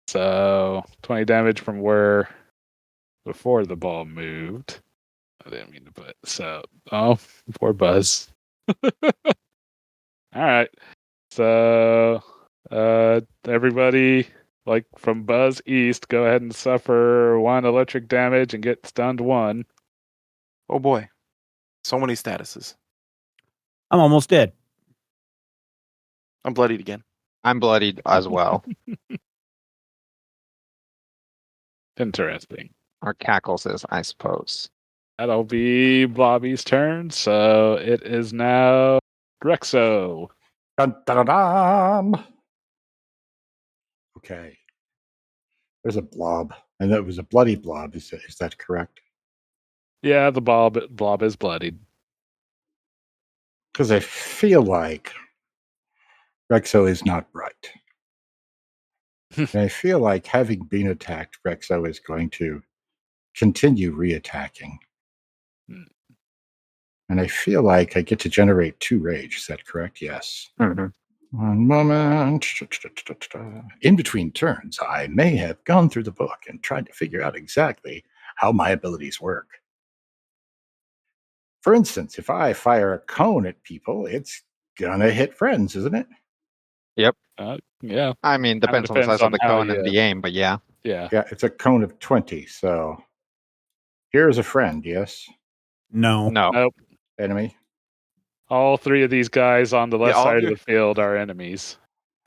So 20 damage from where before the ball moved. I didn't mean to put poor Buzz. All right. So everybody, like from Buzz East, go ahead and suffer 1 electric damage and get stunned 1. Oh boy. So many statuses. I'm almost dead. I'm bloodied again. I'm bloodied as well. Interesting. Or cackles is, I suppose. That'll be Blobby's turn, so it is now Rexo. Dun, dun, dun, dun. Okay. There's a blob, and it was a bloody blob. Is that correct? Yeah, the blob is bloodied. Because I feel like Rexo is not right. And I feel like having been attacked, Rexo is going to continue reattacking. And I feel like I get to generate 2 rage. Is that correct? Yes. Mm-hmm. One moment. In between turns, I may have gone through the book and tried to figure out exactly how my abilities work. For instance, if I fire a cone at people, it's gonna hit friends, isn't it? Yep. Yeah. I mean, depends on the size of the cone and the aim, but yeah. Yeah. Yeah, it's a cone of 20, so here's a friend, yes? No. Nope. Enemy? All 3 of these guys on the left all side of of the field are enemies.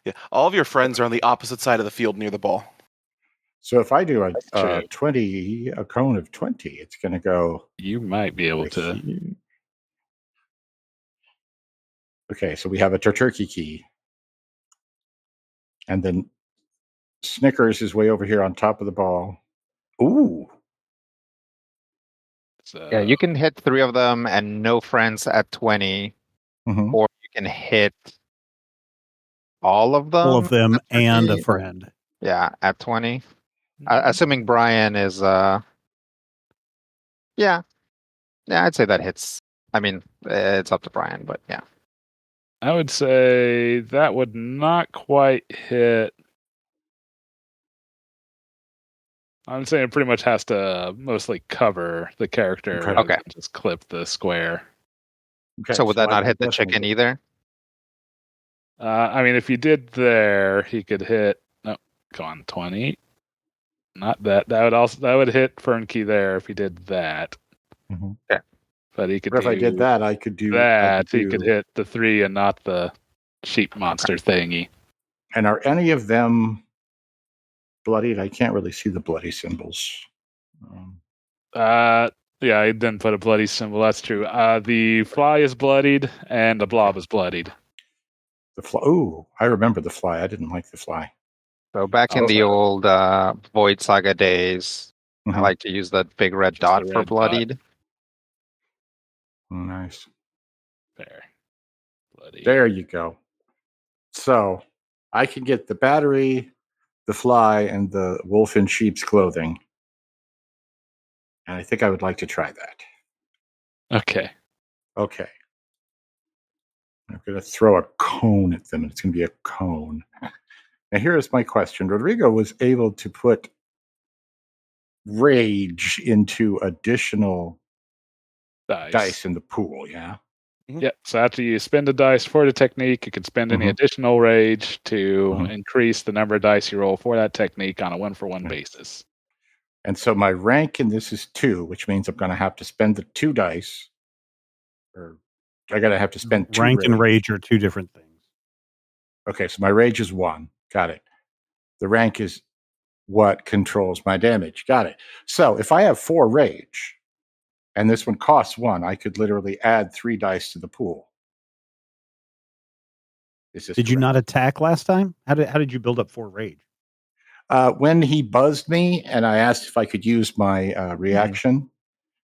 Yeah. All of your friends are on the opposite side of the field near the ball. So if I do a true. 20, a cone of 20, it's going to go... You might be able to. Here. Okay, so we have a turkey key. And then Snickers is way over here on top of the ball. Ooh. So, Yeah, you can hit 3 of them and no friends at 20. Mm-hmm. Or you can hit all of them. All of them at 20. and a friend. Yeah, at 20. Assuming Brian is yeah, I'd say that hits. I mean, it's up to Brian, but yeah. I would say that would not quite hit. I'm saying it pretty much has to mostly cover the character. Okay. Just clip the square. Okay, So would that I not hit the definitely- chicken either? I mean, if you did there, he could hit. No, go on 20. Not that. That would hit Fernkey there if he did that. Mm-hmm. Yeah. But he could But do if I did that, I could do that. He could hit the 3 and not the sheep monster thingy. And are any of them bloodied? I can't really see the bloody symbols. Yeah, I didn't put a bloody symbol. That's true. The fly is bloodied and the blob is bloodied. The fly. Ooh, I remember the fly. I didn't like the fly. So back in the old Void Saga days, I Mhm. like to use that big red Just dot the for red bloodied. Nice. There. Bloody. There you go. So I can get the battery, the fly, and the wolf in sheep's clothing. And I think I would like to try that. Okay. Okay. I'm going to throw a cone at them, and it's going to be a cone. Now, here is my question. Rodrigo was able to put rage into additional dice in the pool, yeah? Yeah, so after you spend a dice for the technique, you can spend any additional rage to increase the number of dice you roll for that technique on a 1-for-1 basis. And so my rank in this is 2, which means I'm going to have to spend the 2 dice. Or I got to have to spend 2 rank and rage are 2 different things. Okay, so my rage is 1. Got it. The rank is what controls my damage. Got it. So if I have 4 rage, and this one costs 1, I could literally add 3 dice to the pool. Did you not attack last time? How did you build up 4 rage? When he buzzed me and I asked if I could use my reaction,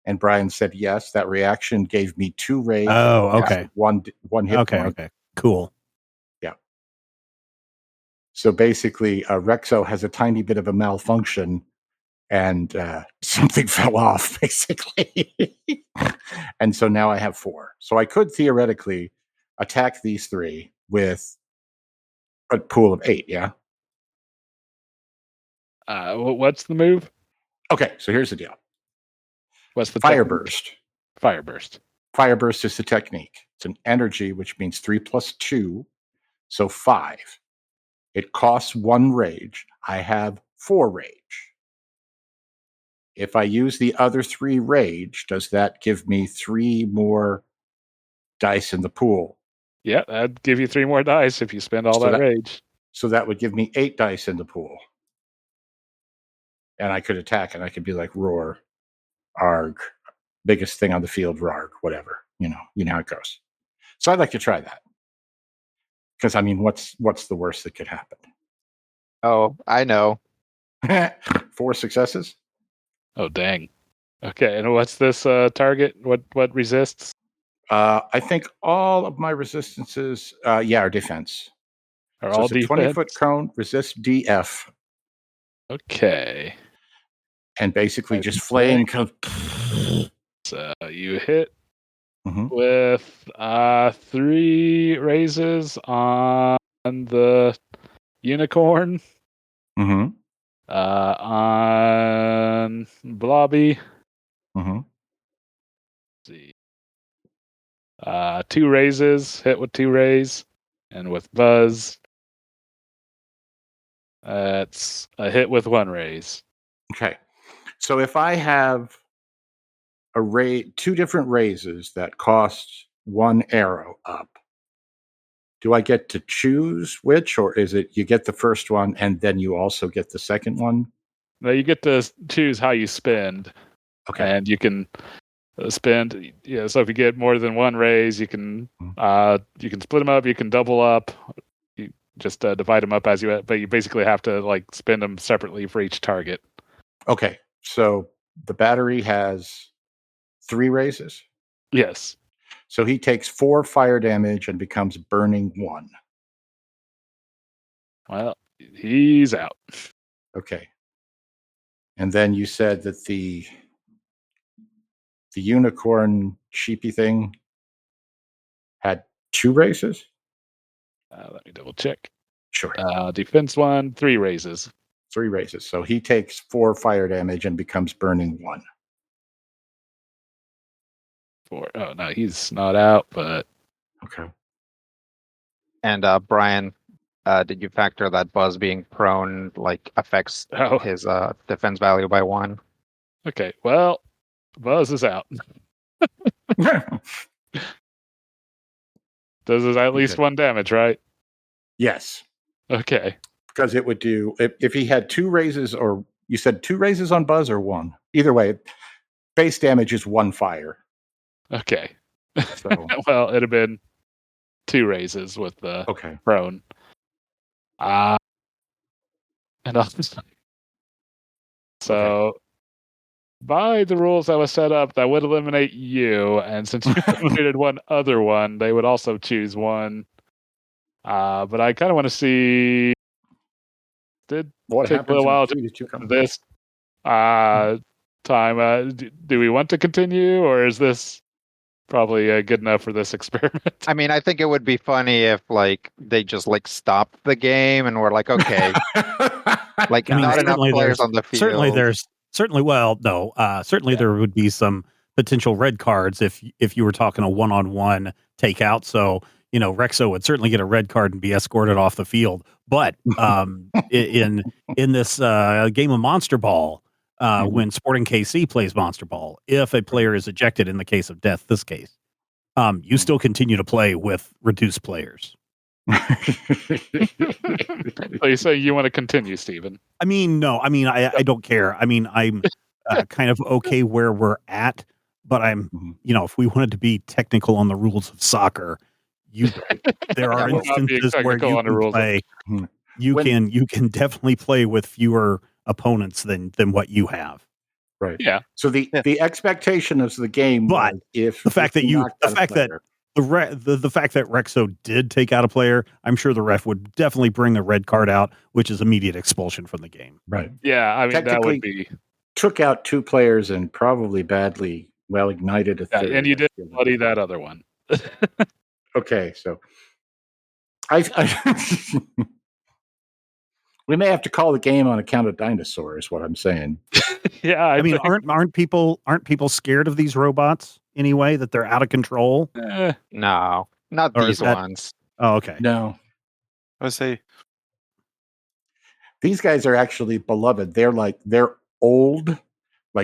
and Brian said yes, that reaction gave me 2 rage. Oh, okay. One hit point. Okay, cool. Yeah. So basically, Rexo has a tiny bit of a malfunction, and something fell off, basically. And so now I have 4. So I could theoretically attack these 3 with a pool of 8, yeah? What's the move? Okay, so here's the deal. What's the Fire technique? burst? Fire burst. Fire burst is the technique. It's an energy, which means 3 plus 2, so 5. It costs 1 rage. I have 4 rage. If I use the other 3 rage, does that give me 3 more dice in the pool? Yeah, that'd give you 3 more dice if you spend all that rage. So that would give me 8 dice in the pool. And I could attack, and I could be like, roar, arg, biggest thing on the field, rarg, whatever. You know how it goes. So I'd like to try that. Because, I mean, what's the worst that could happen? Oh, I know. 4 successes? Oh, dang. Okay, and what's this target? What resists? I think all of my resistances, are defense. Are So all it's a defense? 20-foot cone, resist DF. Okay. And basically just flame comes. So you hit with 3 raises on the unicorn. On Blobby. Let's see. 2 raises, hit with 2 raise, and with Buzz, it's a hit with 1 raise. Okay. So if I have 2 different raises that cost 1 arrow up, do I get to choose which, or is it you get the first one and then you also get the second one? Now you get to choose how you spend. Okay. And you can spend. Yeah. So if you get more than 1 raise, you can split them up. You can double up. You just divide them up as you. But you basically have to spend them separately for each target. Okay. So the battery has 3 raises. Yes. So he takes 4 fire damage and becomes burning 1. Well, he's out. Okay. And then you said that the unicorn sheepy thing had 2 raises? Let me double check. Sure. Defense 1, 3 raises. 3 raises. So he takes 4 fire damage and becomes burning 1. 4. Oh, no, he's not out, but... Okay. And Brian, did you factor that Buzz being prone affects his defense value by 1? Okay, well, Buzz is out. Does it at least 1 damage, right? Yes. Okay. Because it would do, if he had 2 raises, or you said 2 raises on Buzz or 1? Either way, base damage is 1 fire. Okay. So. Well, it'd have been 2 raises with the prone. And so, by the rules that was set up, that would eliminate you. And since you eliminated one other one, they would also choose one. But I kind of want to see. Did what take a little while to this time. Do we want to continue, or is this probably good enough for this experiment? I mean, I think it would be funny if they just stopped the game and were like, okay, not enough players on the field. Certainly there would be some potential red cards if you were talking a 1-on-1 takeout. So Rexo would certainly get a red card and be escorted off the field. But in this game of Monster Ball, when Sporting KC plays Monster Ball, if a player is ejected in the case of death, you still continue to play with reduced players. So you say you want to continue, Stephen? I mean, no. I mean, I don't care. I mean, I'm kind of okay where we're at, but I'm, if we wanted to be technical on the rules of soccer, there are instances where you can play. You can definitely play with fewer opponents than what you have. Right. Yeah. So the expectation of the game, but if the fact that Rexo did take out a player, I'm sure the ref would definitely bring a red card out, which is immediate expulsion from the game. Right. Yeah. I mean, that would be took out 2 players and probably badly ignited a third. And you did bloody that other one. Okay, so I we may have to call the game on account of dinosaurs. What I'm saying. Yeah, I mean, aren't people scared of these robots anyway? That they're out of control? No, not these ones. Oh, okay. No, I would say these guys are actually beloved. They're old,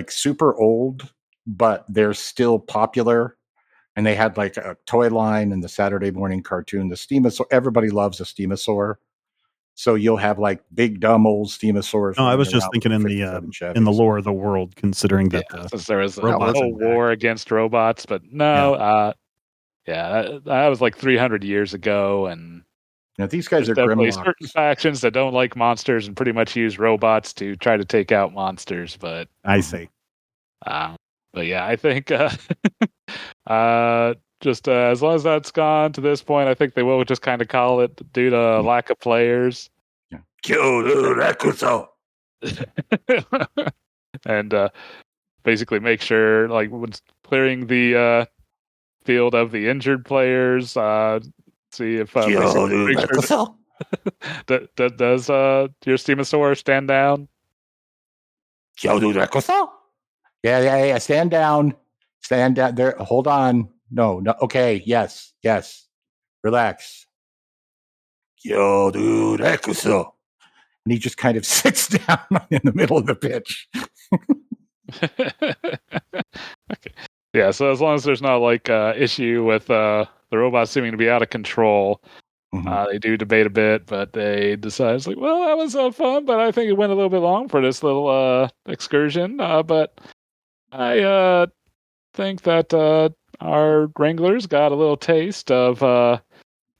super old, but they're still popular. And they had a toy line in the Saturday morning cartoon. The Stegosaur, everybody loves a Stegosaur. So you'll have big dumb old Stegosaurs. No, I was just thinking in the lore of the world, considering that since there was a whole war against robots, but no, that was 300 years ago, and these guys are definitely Grimlocks. Certain factions that don't like monsters and pretty much use robots to try to take out monsters. But I see. But yeah, I think just as long as that's gone to this point, I think they will just kind of call it due to lack of players. And basically make sure, when clearing the field of the injured players, see if does your Stegosaur stand down? Yeah. Stand down there. Hold on. No. Okay. Yes. Relax. And he just kind of sits down in the middle of the pitch. Okay. Yeah. So as long as there's not issue with the robots seeming to be out of control, they do debate a bit, but they decide well, that was fun, but I think it went a little bit long for this little excursion. But I think that our Wranglers got a little taste of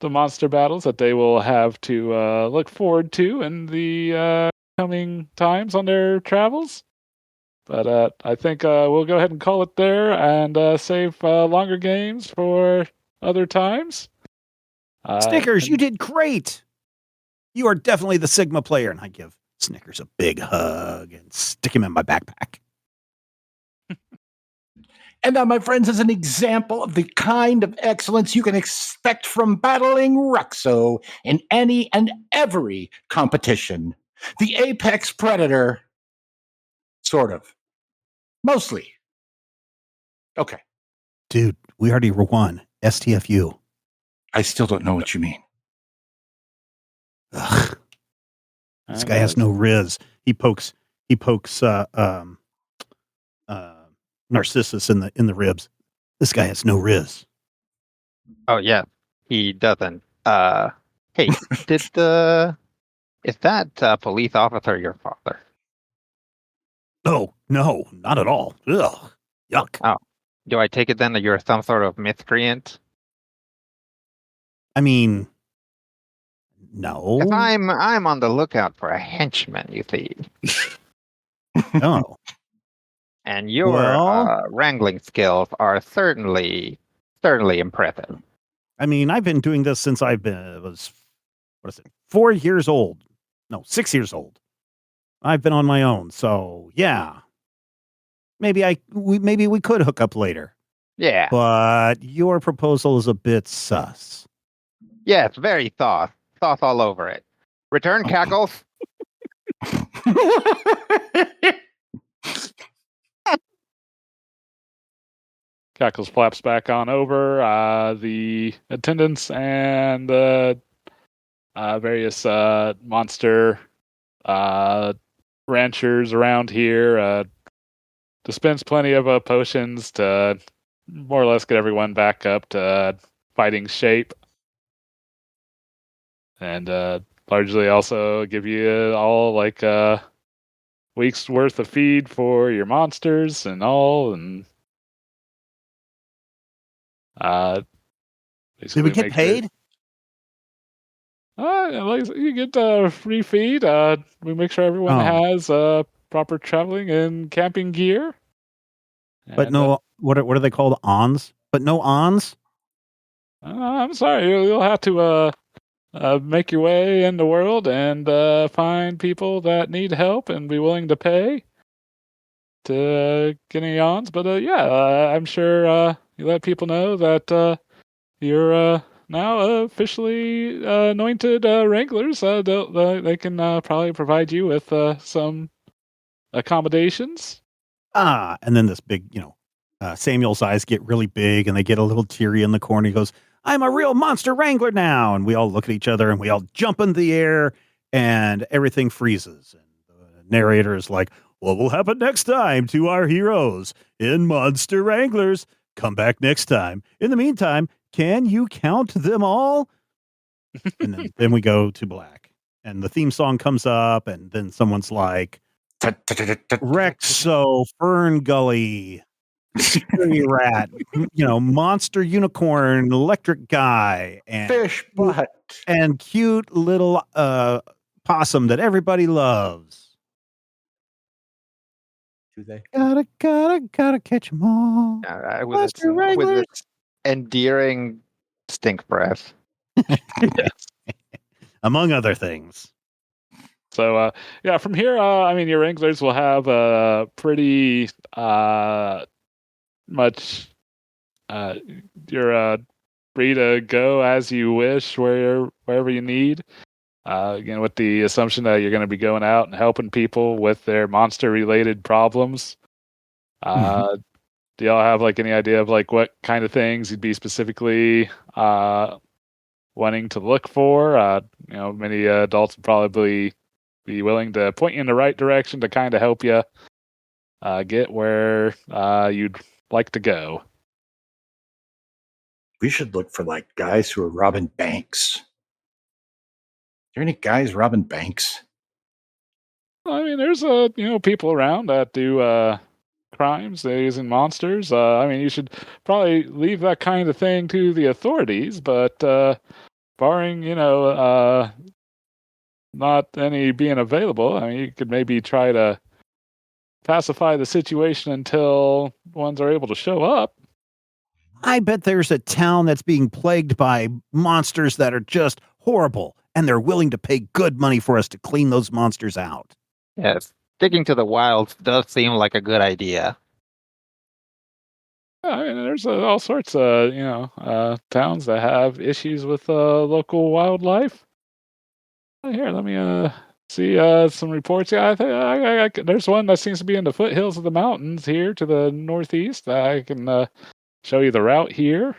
the monster battles that they will have to look forward to in the coming times on their travels. But I think we'll go ahead and call it there and save longer games for other times. Snickers, you did great. You are definitely the Sigma player. And I give Snickers a big hug and stick him in my backpack. And that, my friends, is an example of the kind of excellence you can expect from battling Rexo in any and every competition. The apex predator. Sort of. Mostly. Okay. Dude, we already won. STFU. I still don't know what you mean. Ugh, this And, guy has no riz. He pokes Narcissus in the ribs. This guy has no riz. Oh yeah, he doesn't. Hey, is that police officer your father? No, not at all. Ugh, yuck. Oh, do I take it then that you're some sort of miscreant? I mean, no. 'Cause I'm on the lookout for a henchman, you see. No. And your Well- wrangling skills are certainly impressive. I mean, I've been doing this since was 4 years old. No, 6 years old. I've been on my own, so yeah. Maybe we could hook up later. Yeah. But your proposal is a bit sus. Yes, very sauce. Sauce all over it. Return cackles. Cackles flaps back on over. The attendants and various monster ranchers around here dispense plenty of potions to more or less get everyone back up to fighting shape. And largely also give you all like a week's worth of feed for your monsters and all. And Did we get paid? You get free feed. We make sure everyone has proper traveling and camping gear. But no, what are they called? Ons? But no ons? I'm sorry, you'll have to make your way in the world and find people that need help and be willing to pay to get any ons. But I'm sure you let people know that you're now officially anointed wranglers. They can probably provide you with some accommodations. And then this big, Samuel's eyes get really big and they get a little teary in the corner. He goes, I'm a real monster wrangler now. And we all look at each other and we all jump in the air and everything freezes. And the narrator is like, what will happen next time to our heroes in Monster Wranglers? Come back next time. In the meantime, can you count them all? And then we go to black. And the theme song comes up and then someone's like, Rexo, Fern Gully, Scary Rat, Monster Unicorn, Electric Guy, and Fish butt. and cute little possum that everybody loves. Do they? Gotta catch 'em all. With its endearing stink breath. Among other things. So, from here, your wranglers will have pretty much. You're free to go as you wish, wherever you need. Again, with the assumption that you're going to be going out and helping people with their monster-related problems. Do y'all have any idea of what kind of things you'd be specifically wanting to look for? Many adults would probably be willing to point you in the right direction to kind of help you get where you'd like to go. We should look for guys who are robbing banks. Are there any guys robbing banks? There's people around that do crimes using monsters. You should probably leave that kind of thing to the authorities, but barring not any being available, you could maybe try to pacify the situation until ones are able to show up. I bet there's a town that's being plagued by monsters that are just horrible, and they're willing to pay good money for us to clean those monsters out. Yes, sticking to the wilds does seem like a good idea. There's all sorts of towns that have issues with local wildlife. Here, let me see some reports. Yeah, I there's one that seems to be in the foothills of the mountains here to the northeast. I can show you the route here.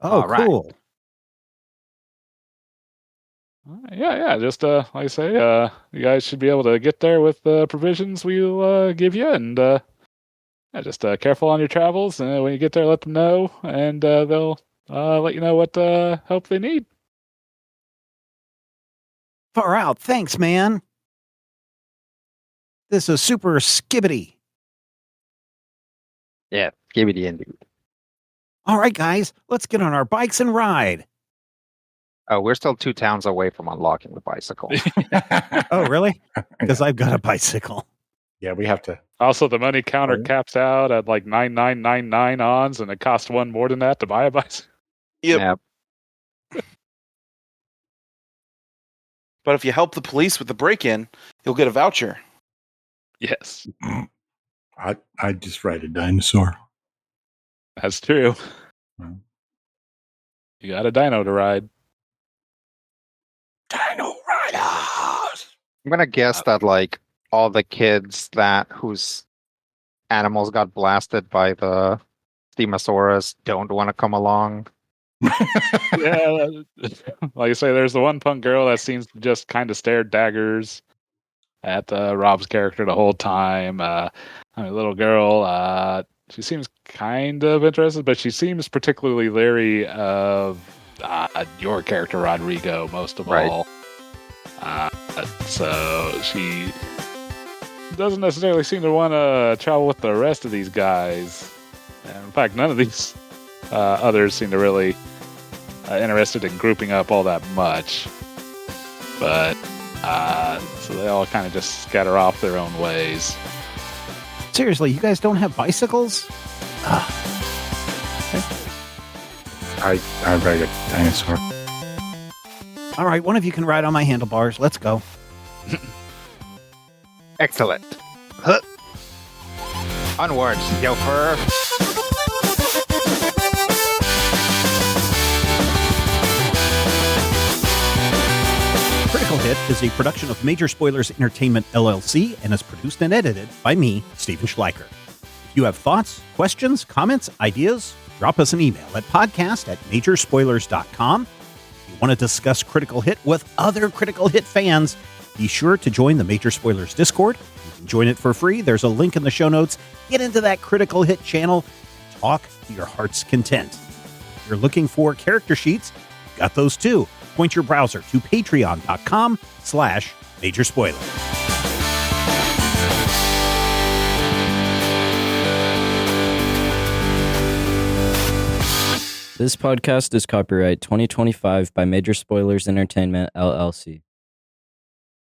Oh, All right. cool. Yeah. Just like I say, you guys should be able to get there with the provisions we'll give you, and just careful on your travels. And when you get there, let them know, and they'll let you know what help they need. Far out. Thanks, man. This is super skibbity. Yeah, give it the end. All right, guys, let's get on our bikes and ride. Oh, we're still 2 towns away from unlocking the bicycle. Oh, really? Because I've got a bicycle. Yeah, we have to. Also, the money counter Right. caps out at like 9999 ons, and it costs one more than that to buy a bicycle. Yep. Yeah. But if you help the police with the break-in, you'll get a voucher. Yes, I'd just ride a dinosaur. that's true. Hmm. You got a dino to ride. Dino Riders! I'm gonna guess that like all the kids whose animals got blasted by the Stegosaurus don't want to come along. Yeah, like I say, there's the one punk girl that seems to just kind of stare daggers at Rob's character the whole time. Little girl, she seems kind of interested, but she seems particularly leery of your character, Rodrigo, most of Right. all. So she doesn't necessarily seem to want to travel with the rest of these guys. And in fact, none of these others seem to really interested in grouping up all that much. But so they all kind of just scatter off their own ways. Seriously, you guys don't have bicycles? I ride a dinosaur. All right, one of you can ride on my handlebars. Let's go. Excellent. Huh. Onwards, Gopher. Critical Hit is a production of Major Spoilers Entertainment, LLC, and is produced and edited by me, Stephen Schleicher. If you have thoughts, questions, comments, ideas, drop us an email at podcast@majorspoilers.com. If you want to discuss Critical Hit with other Critical Hit fans, be sure to join the Major Spoilers Discord. You can join it for free. There's a link in the show notes. Get into that Critical Hit channel. Talk to your heart's content. If you're looking for character sheets, got those too. Point your browser to patreon.com/Major Spoiler. This podcast is copyright 2025 by Major Spoilers Entertainment, LLC.